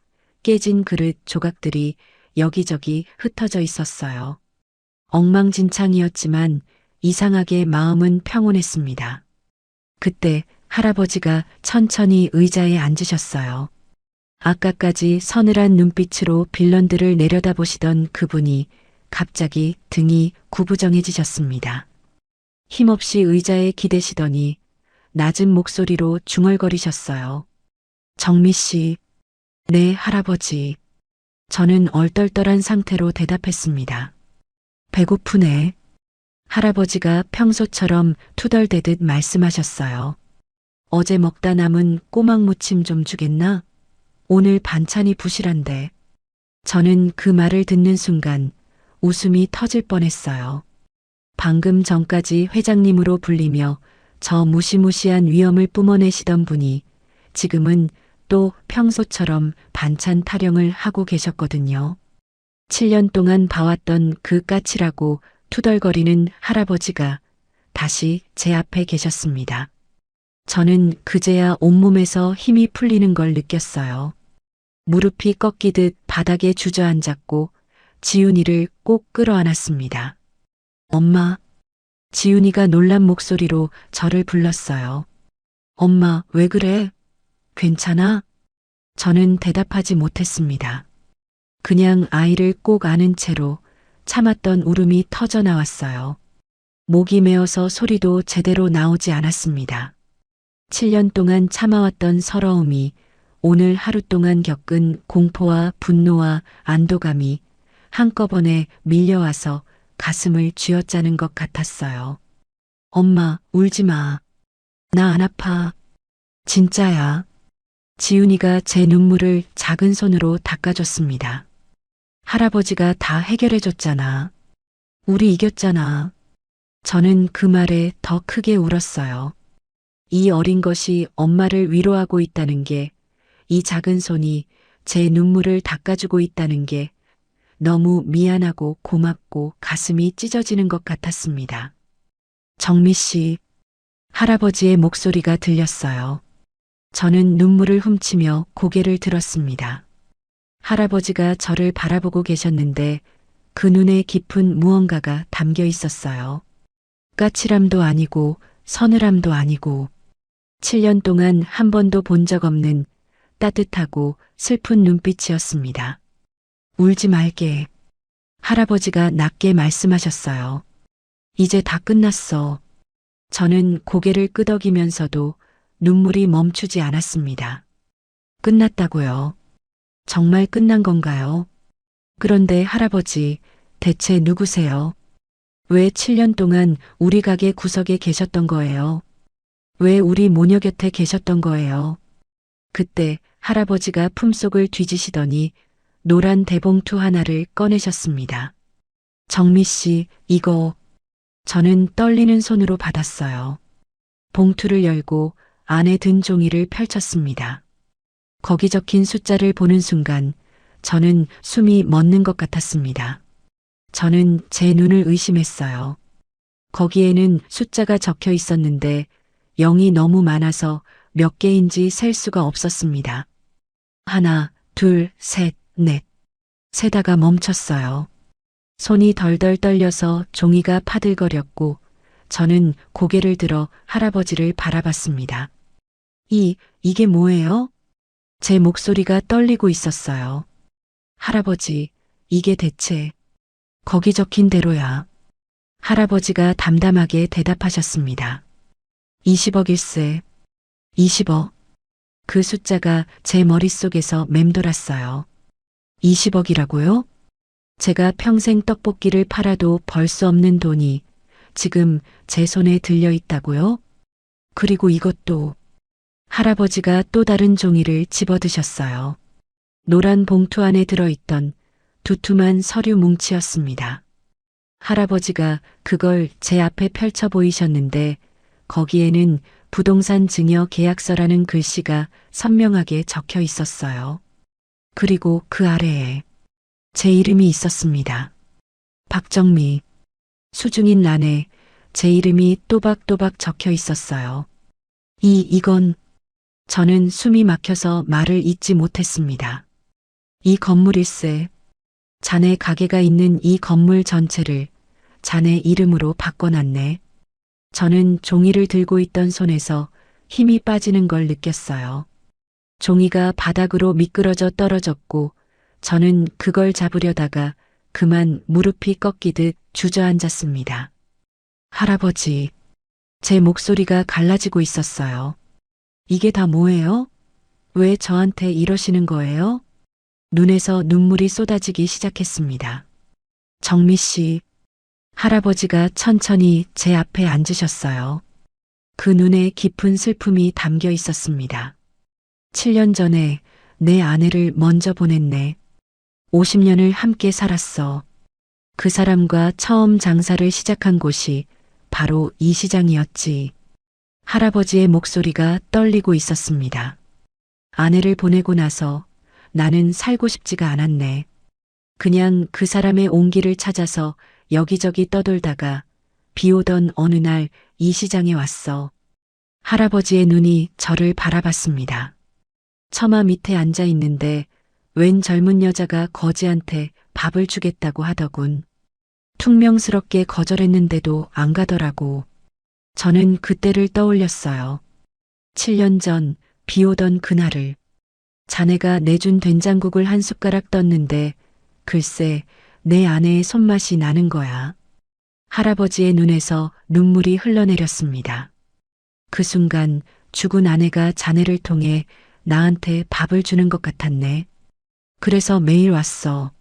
깨진 그릇 조각들이 여기저기 흩어져 있었어요. 엉망진창이었지만 이상하게 마음은 평온했습니다. 그때 할아버지가 천천히 의자에 앉으셨어요. 아까까지 서늘한 눈빛으로 빌런들을 내려다보시던 그분이 갑자기 등이 구부정해지셨습니다. 힘없이 의자에 기대시더니 낮은 목소리로 중얼거리셨어요. 정미 씨. 네, 할아버지. 저는 얼떨떨한 상태로 대답했습니다. 배고프네. 할아버지가 평소처럼 투덜대듯 말씀하셨어요. 어제 먹다 남은 꼬막 무침 좀 주겠나? 오늘 반찬이 부실한데. 저는 그 말을 듣는 순간 웃음이 터질 뻔했어요. 방금 전까지 회장님으로 불리며 저 무시무시한 위엄을 뿜어내시던 분이 지금은 또 평소처럼 반찬 타령을 하고 계셨거든요. 7년 동안 봐왔던 그 까칠하고 투덜거리는 할아버지가 다시 제 앞에 계셨습니다. 저는 그제야 온몸에서 힘이 풀리는 걸 느꼈어요. 무릎이 꺾이듯 바닥에 주저앉았고 지훈이를 꼭 끌어안았습니다. 엄마. 지훈이가 놀란 목소리로 저를 불렀어요. 엄마, 왜 그래? 괜찮아? 저는 대답하지 못했습니다. 그냥 아이를 꼭 안은 채로 참았던 울음이 터져 나왔어요. 목이 메어서 소리도 제대로 나오지 않았습니다. 7년 동안 참아왔던 서러움이 오늘 하루 동안 겪은 공포와 분노와 안도감이 한꺼번에 밀려와서 가슴을 쥐어짜는 것 같았어요. 엄마, 울지 마. 나 안 아파. 진짜야. 지훈이가 제 눈물을 작은 손으로 닦아줬습니다. 할아버지가 다 해결해줬잖아. 우리 이겼잖아. 저는 그 말에 더 크게 울었어요. 이 어린 것이 엄마를 위로하고 있다는 게, 이 작은 손이 제 눈물을 닦아주고 있다는 게 너무 미안하고 고맙고 가슴이 찢어지는 것 같았습니다. 정미 씨, 할아버지의 목소리가 들렸어요. 저는 눈물을 훔치며 고개를 들었습니다. 할아버지가 저를 바라보고 계셨는데 그 눈에 깊은 무언가가 담겨 있었어요. 까칠함도 아니고 서늘함도 아니고 7년 동안 한 번도 본 적 없는 따뜻하고 슬픈 눈빛이었습니다. 울지 말게. 할아버지가 낮게 말씀하셨어요. 이제 다 끝났어. 저는 고개를 끄덕이면서도 눈물이 멈추지 않았습니다. 끝났다고요. 정말 끝난 건가요? 그런데 할아버지, 대체 누구세요? 왜 7년 동안 우리 가게 구석에 계셨던 거예요? 왜 우리 모녀 곁에 계셨던 거예요? 그때 할아버지가 품속을 뒤지시더니 노란 대봉투 하나를 꺼내셨습니다. 정미 씨, 이거. 저는 떨리는 손으로 받았어요. 봉투를 열고 안에 든 종이를 펼쳤습니다. 거기 적힌 숫자를 보는 순간 저는 숨이 멎는 것 같았습니다. 저는 제 눈을 의심했어요. 거기에는 숫자가 적혀 있었는데 0이 너무 많아서 몇 개인지 셀 수가 없었습니다. 하나, 둘, 셋, 넷. 세다가 멈췄어요. 손이 덜덜 떨려서 종이가 파들거렸고 저는 고개를 들어 할아버지를 바라봤습니다. 이게 뭐예요? 제 목소리가 떨리고 있었어요. 할아버지, 이게 대체 거기 적힌 대로야. 할아버지가 담담하게 대답하셨습니다. 20억일세. 20억. 그 숫자가 제 머릿속에서 맴돌았어요. 20억이라고요? 제가 평생 떡볶이를 팔아도 벌 수 없는 돈이 지금 제 손에 들려 있다고요? 그리고 이것도 할아버지가 또 다른 종이를 집어드셨어요. 노란 봉투 안에 들어있던 두툼한 서류 뭉치였습니다. 할아버지가 그걸 제 앞에 펼쳐 보이셨는데 거기에는 부동산 증여 계약서라는 글씨가 선명하게 적혀 있었어요. 그리고 그 아래에 제 이름이 있었습니다. 박정미. 수중인 란에 제 이름이 또박또박 적혀 있었어요. 이건 저는 숨이 막혀서 말을 잇지 못했습니다. 이 건물일세. 자네 가게가 있는 이 건물 전체를 자네 이름으로 바꿔놨네. 저는 종이를 들고 있던 손에서 힘이 빠지는 걸 느꼈어요. 종이가 바닥으로 미끄러져 떨어졌고 저는 그걸 잡으려다가 그만 무릎이 꺾이듯 주저앉았습니다. 할아버지, 제 목소리가 갈라지고 있었어요. 이게 다 뭐예요? 왜 저한테 이러시는 거예요? 눈에서 눈물이 쏟아지기 시작했습니다. 정미 씨, 할아버지가 천천히 제 앞에 앉으셨어요. 그 눈에 깊은 슬픔이 담겨 있었습니다. 7년 전에 내 아내를 먼저 보냈네. 50년을 함께 살았어. 그 사람과 처음 장사를 시작한 곳이 바로 이 시장이었지. 할아버지의 목소리가 떨리고 있었습니다. 아내를 보내고 나서 나는 살고 싶지가 않았네. 그냥 그 사람의 온기를 찾아서 여기저기 떠돌다가 비 오던 어느 날 이 시장에 왔어. 할아버지의 눈이 저를 바라봤습니다. 처마 밑에 앉아 있는데 웬 젊은 여자가 거지한테 밥을 주겠다고 하더군. 퉁명스럽게 거절했는데도 안 가더라고. 저는 그때를 떠올렸어요. 7년 전 비 오던 그날을. 자네가 내준 된장국을 한 숟가락 떴는데 글쎄 내 아내의 손맛이 나는 거야. 할아버지의 눈에서 눈물이 흘러내렸습니다. 그 순간 죽은 아내가 자네를 통해 나한테 밥을 주는 것 같았네. 그래서 매일 왔어.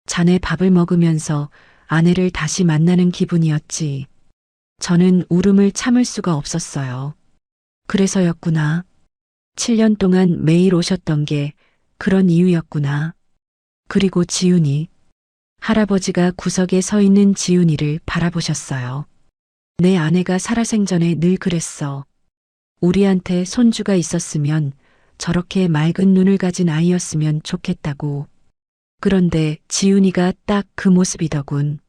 자네 밥을 먹으면서 아내를 다시 만나는 기분이었지. 저는 울음을 참을 수가 없었어요. 그래서였구나. 7년 동안 매일 오셨던 게 그런 이유였구나. 그리고 지훈이. 할아버지가 구석에 서 있는 지훈이를 바라보셨어요. 내 아내가 살아생전에 늘 그랬어. 우리한테 손주가 있었으면 저렇게 맑은 눈을 가진 아이였으면 좋겠다고. 그런데 지훈이가 딱 그 모습이더군.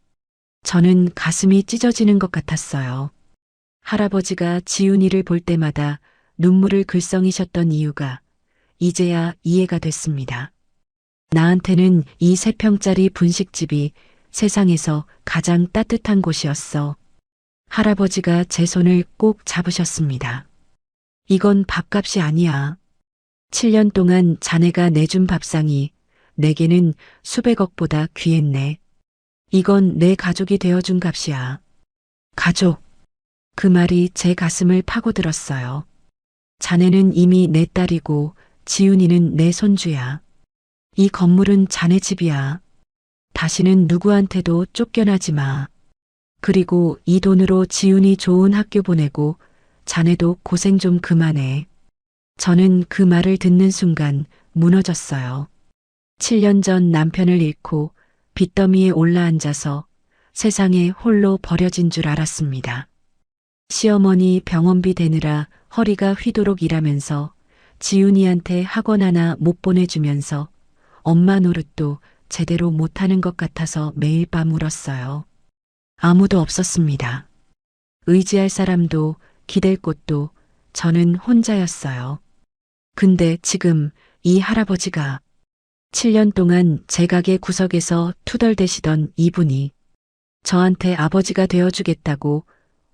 저는 가슴이 찢어지는 것 같았어요. 할아버지가 지훈이를 볼 때마다 눈물을 글썽이셨던 이유가 이제야 이해가 됐습니다. 나한테는 이 3평짜리 분식집이 세상에서 가장 따뜻한 곳이었어. 할아버지가 제 손을 꼭 잡으셨습니다. 이건 밥값이 아니야. 7년 동안 자네가 내준 밥상이 내게는 수백억보다 귀했네. 이건 내 가족이 되어준 값이야. 가족. 그 말이 제 가슴을 파고들었어요. 자네는 이미 내 딸이고 지훈이는 내 손주야. 이 건물은 자네 집이야. 다시는 누구한테도 쫓겨나지 마. 그리고 이 돈으로 지훈이 좋은 학교 보내고 자네도 고생 좀 그만해. 저는 그 말을 듣는 순간 무너졌어요. 7년 전 남편을 잃고 빚더미에 올라앉아서 세상에 홀로 버려진 줄 알았습니다. 시어머니 병원비 대느라 허리가 휘도록 일하면서 지훈이한테 학원 하나 못 보내주면서 엄마 노릇도 제대로 못하는 것 같아서 매일 밤 울었어요. 아무도 없었습니다. 의지할 사람도 기댈 곳도 저는 혼자였어요. 근데 지금 이 할아버지가 7년 동안 제 가게 구석에서 투덜대시던 이분이 저한테 아버지가 되어주겠다고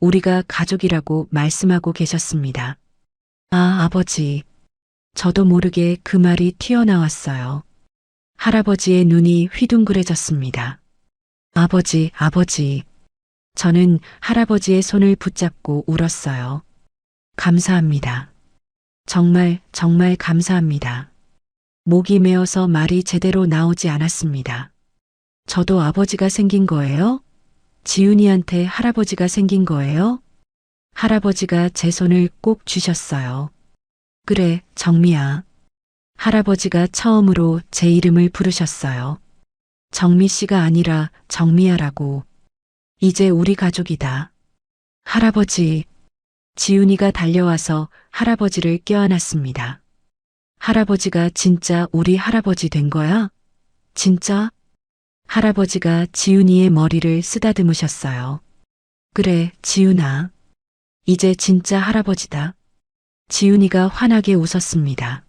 우리가 가족이라고 말씀하고 계셨습니다. 아, 아버지. 저도 모르게 그 말이 튀어나왔어요. 할아버지의 눈이 휘둥그레졌습니다. 아버지, 아버지. 저는 할아버지의 손을 붙잡고 울었어요. 감사합니다. 정말, 정말 감사합니다. 목이 메어서 말이 제대로 나오지 않았습니다. 저도 아버지가 생긴 거예요? 지훈이한테 할아버지가 생긴 거예요? 할아버지가 제 손을 꼭 쥐셨어요. 그래, 정미야. 할아버지가 처음으로 제 이름을 부르셨어요. 정미 씨가 아니라 정미야라고. 이제 우리 가족이다. 할아버지. 지훈이가 달려와서 할아버지를 껴안았습니다. 할아버지가 진짜 우리 할아버지 된 거야? 진짜? 할아버지가 지훈이의 머리를 쓰다듬으셨어요. 그래, 지훈아. 이제 진짜 할아버지다. 지훈이가 환하게 웃었습니다.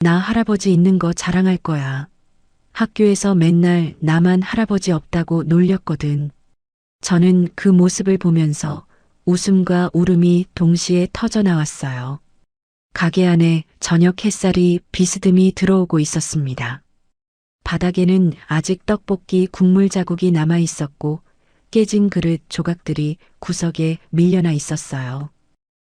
나 할아버지 있는 거 자랑할 거야. 학교에서 맨날 나만 할아버지 없다고 놀렸거든. 저는 그 모습을 보면서 웃음과 울음이 동시에 터져 나왔어요. 가게 안에 저녁 햇살이 비스듬히 들어오고 있었습니다. 바닥에는 아직 떡볶이 국물 자국이 남아 있었고 깨진 그릇 조각들이 구석에 밀려나 있었어요.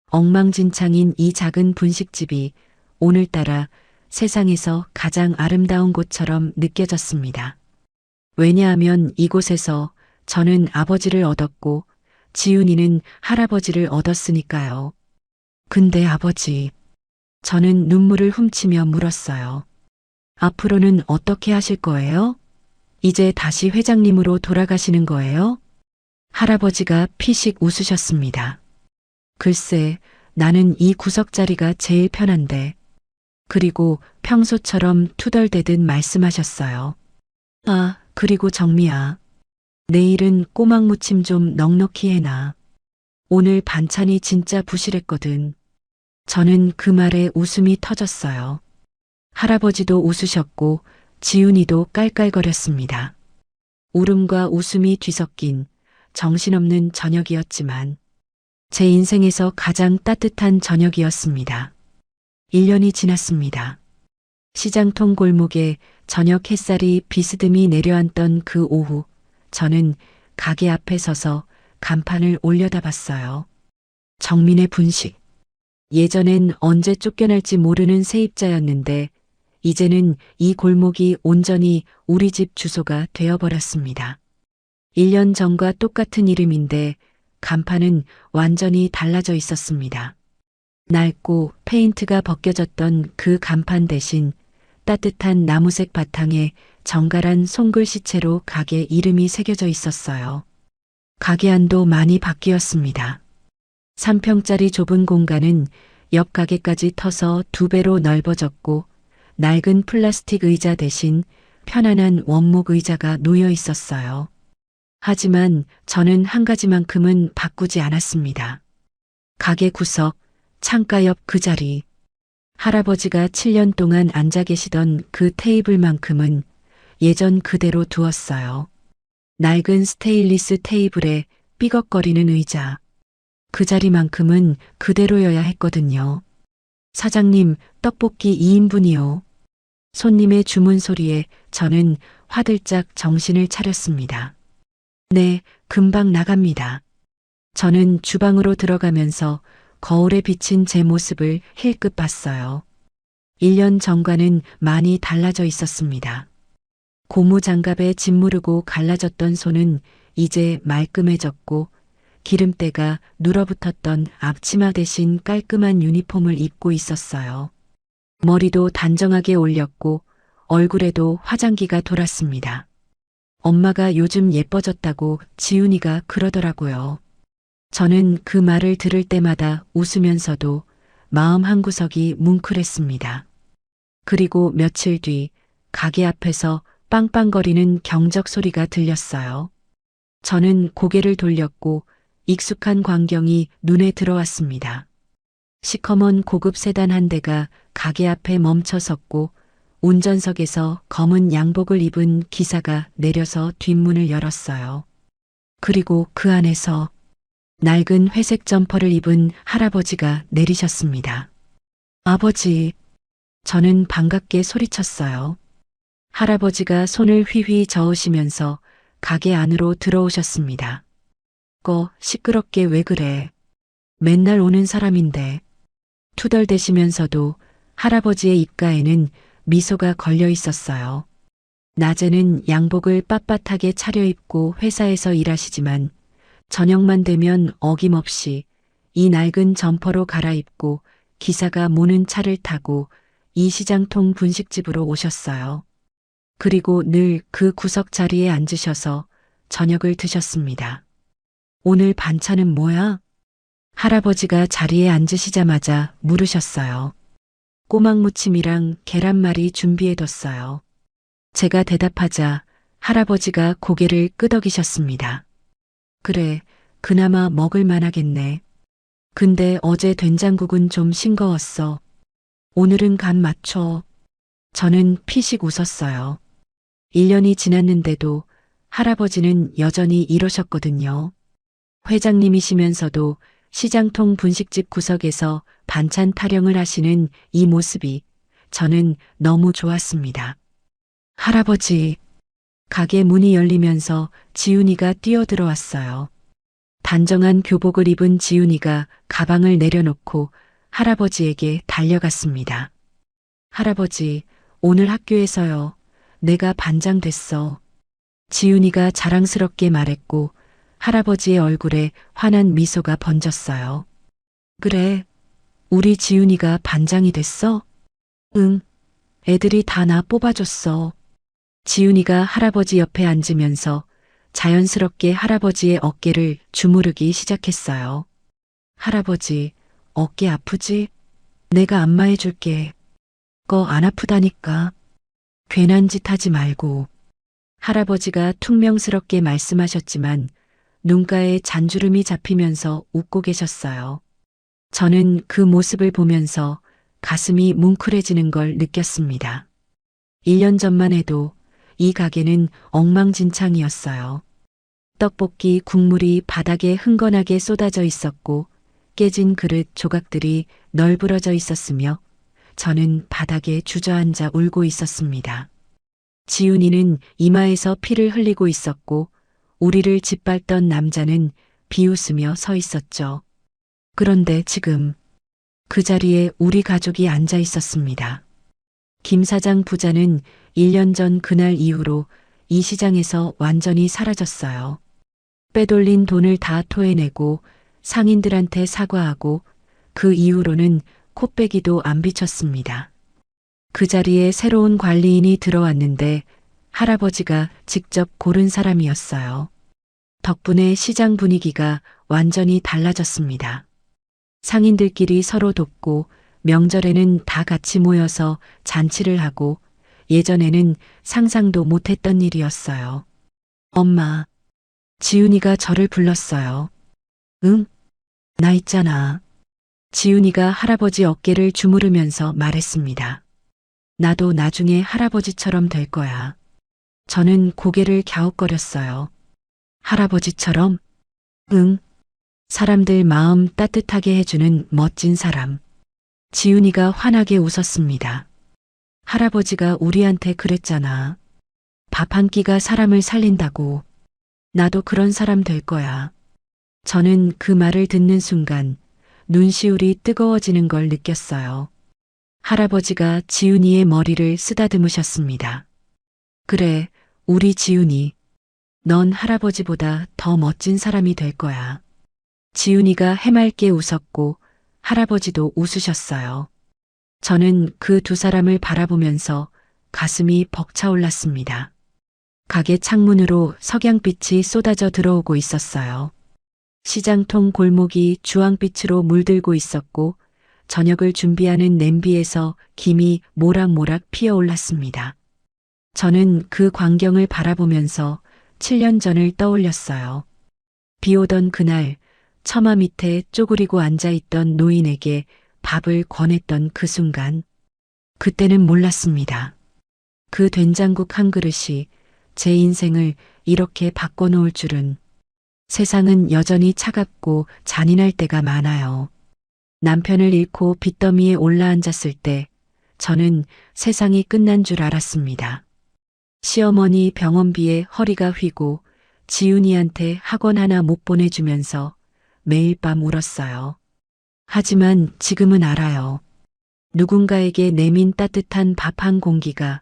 엉망진창인 이 작은 분식집이 오늘따라 세상에서 가장 아름다운 곳처럼 느껴졌습니다. 왜냐하면 이곳에서 저는 아버지를 얻었고 지훈이는 할아버지를 얻었으니까요. 근데 아버지, 저는 눈물을 훔치며 물었어요. 앞으로는 어떻게 하실 거예요? 이제 다시 회장님으로 돌아가시는 거예요? 할아버지가 피식 웃으셨습니다. 글쎄, 나는 이 구석자리가 제일 편한데. 그리고 평소처럼 투덜대듯 말씀하셨어요. 아, 그리고 정미야. 내일은 꼬막 무침 좀 넉넉히 해놔. 오늘 반찬이 진짜 부실했거든. 저는 그 말에 웃음이 터졌어요. 할아버지도 웃으셨고 지훈이도 깔깔거렸습니다. 울음과 웃음이 뒤섞인 정신없는 저녁이었지만 제 인생에서 가장 따뜻한 저녁이었습니다. 1년이 지났습니다. 시장통 골목에 저녁 햇살이 비스듬히 내려앉던 그 오후, 저는 가게 앞에 서서 간판을 올려다봤어요. 정민의 분식. 예전엔 언제 쫓겨날지 모르는 세입자였는데 이제는 이 골목이 온전히 우리 집 주소가 되어버렸습니다. 1년 전과 똑같은 이름인데 간판은 완전히 달라져 있었습니다. 낡고 페인트가 벗겨졌던 그 간판 대신 따뜻한 나무색 바탕에 정갈한 손글씨체로 가게 이름이 새겨져 있었어요. 가게 안도 많이 바뀌었습니다. 3평짜리 좁은 공간은 옆 가게까지 터서 2배로 넓어졌고 낡은 플라스틱 의자 대신 편안한 원목 의자가 놓여 있었어요. 하지만 저는 한 가지만큼은 바꾸지 않았습니다. 가게 구석, 창가 옆 그 자리. 할아버지가 7년 동안 앉아 계시던 그 테이블만큼은 예전 그대로 두었어요. 낡은 스테인리스 테이블에 삐걱거리는 의자. 그 자리만큼은 그대로여야 했거든요. 사장님, 떡볶이 2인분이요. 손님의 주문 소리에 저는 화들짝 정신을 차렸습니다. 네, 금방 나갑니다. 저는 주방으로 들어가면서 거울에 비친 제 모습을 힐끗 봤어요. 1년 전과는 많이 달라져 있었습니다. 고무 장갑에 짓무르고 갈라졌던 손은 이제 말끔해졌고 기름때가 눌어붙었던 앞치마 대신 깔끔한 유니폼을 입고 있었어요. 머리도 단정하게 올렸고 얼굴에도 화장기가 돌았습니다. 엄마가 요즘 예뻐졌다고 지훈이가 그러더라고요. 저는 그 말을 들을 때마다 웃으면서도 마음 한구석이 뭉클했습니다. 그리고 며칠 뒤 가게 앞에서 빵빵거리는 경적 소리가 들렸어요. 저는 고개를 돌렸고 익숙한 광경이 눈에 들어왔습니다. 시커먼 고급 세단 한 대가 가게 앞에 멈춰 섰고 운전석에서 검은 양복을 입은 기사가 내려서 뒷문을 열었어요. 그리고 그 안에서 낡은 회색 점퍼를 입은 할아버지가 내리셨습니다. 아버지, 저는 반갑게 소리쳤어요. 할아버지가 손을 휘휘 저으시면서 가게 안으로 들어오셨습니다. 시끄럽게 왜 그래? 맨날 오는 사람인데. 투덜대시면서도 할아버지의 입가에는 미소가 걸려 있었어요. 낮에는 양복을 빳빳하게 차려입고 회사에서 일하시지만 저녁만 되면 어김없이 이 낡은 점퍼로 갈아입고 기사가 모는 차를 타고 이 시장통 분식집으로 오셨어요. 그리고 늘 그 구석 자리에 앉으셔서 저녁을 드셨습니다. 오늘 반찬은 뭐야? 할아버지가 자리에 앉으시자마자 물으셨어요. 꼬막 무침이랑 계란말이 준비해뒀어요. 제가 대답하자 할아버지가 고개를 끄덕이셨습니다. 그래, 그나마 먹을 만하겠네. 근데 어제 된장국은 좀 싱거웠어. 오늘은 간 맞춰. 저는 피식 웃었어요. 1년이 지났는데도 할아버지는 여전히 이러셨거든요. 회장님이시면서도 시장통 분식집 구석에서 반찬 타령을 하시는 이 모습이 저는 너무 좋았습니다. 할아버지, 가게 문이 열리면서 지훈이가 뛰어들어왔어요. 단정한 교복을 입은 지훈이가 가방을 내려놓고 할아버지에게 달려갔습니다. 할아버지, 오늘 학교에서요. 내가 반장 됐어. 지훈이가 자랑스럽게 말했고 할아버지의 얼굴에 환한 미소가 번졌어요. 그래, 우리 지훈이가 반장이 됐어? 응, 애들이 다 나 뽑아줬어. 지훈이가 할아버지 옆에 앉으면서 자연스럽게 할아버지의 어깨를 주무르기 시작했어요. 할아버지, 어깨 아프지? 내가 안마해줄게. 안 아프다니까. 괜한 짓 하지 말고. 할아버지가 퉁명스럽게 말씀하셨지만 눈가에 잔주름이 잡히면서 웃고 계셨어요. 저는 그 모습을 보면서 가슴이 뭉클해지는 걸 느꼈습니다. 1년 전만 해도 이 가게는 엉망진창이었어요. 떡볶이 국물이 바닥에 흥건하게 쏟아져 있었고 깨진 그릇 조각들이 널브러져 있었으며 저는 바닥에 주저앉아 울고 있었습니다. 지훈이는 이마에서 피를 흘리고 있었고 우리를 짓밟던 남자는 비웃으며 서 있었죠. 그런데 지금 그 자리에 우리 가족이 앉아 있었습니다. 김 사장 부자는 1년 전 그날 이후로 이 시장에서 완전히 사라졌어요. 빼돌린 돈을 다 토해내고 상인들한테 사과하고 그 이후로는 코빼기도 안 비쳤습니다. 그 자리에 새로운 관리인이 들어왔는데 할아버지가 직접 고른 사람이었어요. 덕분에 시장 분위기가 완전히 달라졌습니다. 상인들끼리 서로 돕고 명절에는 다 같이 모여서 잔치를 하고 예전에는 상상도 못했던 일이었어요. 엄마, 지훈이가 저를 불렀어요. 응? 나 있잖아. 지훈이가 할아버지 어깨를 주무르면서 말했습니다. 나도 나중에 할아버지처럼 될 거야. 저는 고개를 갸웃거렸어요. 할아버지처럼? 응. 사람들 마음 따뜻하게 해주는 멋진 사람. 지훈이가 환하게 웃었습니다. 할아버지가 우리한테 그랬잖아. 밥 한 끼가 사람을 살린다고. 나도 그런 사람 될 거야. 저는 그 말을 듣는 순간 눈시울이 뜨거워지는 걸 느꼈어요. 할아버지가 지훈이의 머리를 쓰다듬으셨습니다. 그래, 우리 지훈이. 넌 할아버지보다 더 멋진 사람이 될 거야. 지훈이가 해맑게 웃었고 할아버지도 웃으셨어요. 저는 그 두 사람을 바라보면서 가슴이 벅차올랐습니다. 가게 창문으로 석양빛이 쏟아져 들어오고 있었어요. 시장통 골목이 주황빛으로 물들고 있었고 저녁을 준비하는 냄비에서 김이 모락모락 피어올랐습니다. 저는 그 광경을 바라보면서 7년 전을 떠올렸어요. 비 오던 그날 처마 밑에 쪼그리고 앉아있던 노인에게 밥을 권했던 그 순간, 그때는 몰랐습니다. 그 된장국 한 그릇이 제 인생을 이렇게 바꿔놓을 줄은. 세상은 여전히 차갑고 잔인할 때가 많아요. 남편을 잃고 빚더미에 올라앉았을 때 저는 세상이 끝난 줄 알았습니다. 시어머니 병원비에 허리가 휘고 지훈이한테 학원 하나 못 보내주면서 매일 밤 울었어요. 하지만 지금은 알아요. 누군가에게 내민 따뜻한 밥 한 공기가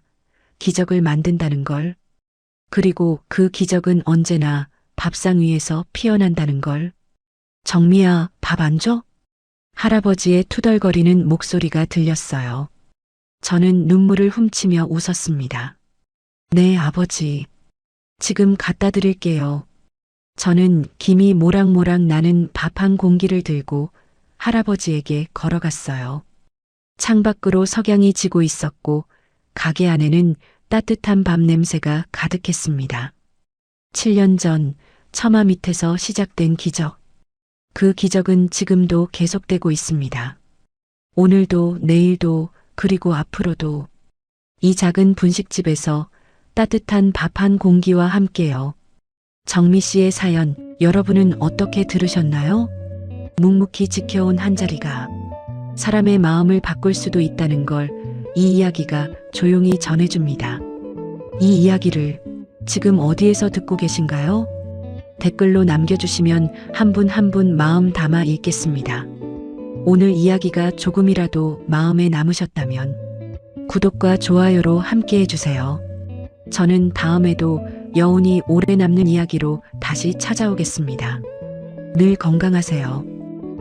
기적을 만든다는 걸. 그리고 그 기적은 언제나 밥상 위에서 피어난다는 걸. 정미야, 밥 안 줘? 할아버지의 투덜거리는 목소리가 들렸어요. 저는 눈물을 훔치며 웃었습니다. 네, 아버지. 지금 갖다 드릴게요. 저는 김이 모락모락 나는 밥 한 공기를 들고 할아버지에게 걸어갔어요. 창밖으로 석양이 지고 있었고 가게 안에는 따뜻한 밥 냄새가 가득했습니다. 7년 전 처마 밑에서 시작된 기적. 그 기적은 지금도 계속되고 있습니다. 오늘도 내일도 그리고 앞으로도 이 작은 분식집에서 따뜻한 밥 한 공기와 함께요. 정미 씨의 사연, 여러분은 어떻게 들으셨나요? 묵묵히 지켜온 한자리가 사람의 마음을 바꿀 수도 있다는 걸 이 이야기가 조용히 전해줍니다. 이 이야기를 지금 어디에서 듣고 계신가요? 댓글로 남겨주시면 한 분 한 분 마음 담아 읽겠습니다. 오늘 이야기가 조금이라도 마음에 남으셨다면 구독과 좋아요로 함께 해주세요. 저는 다음에도 여운이 오래 남는 이야기로 다시 찾아오겠습니다. 늘 건강하세요.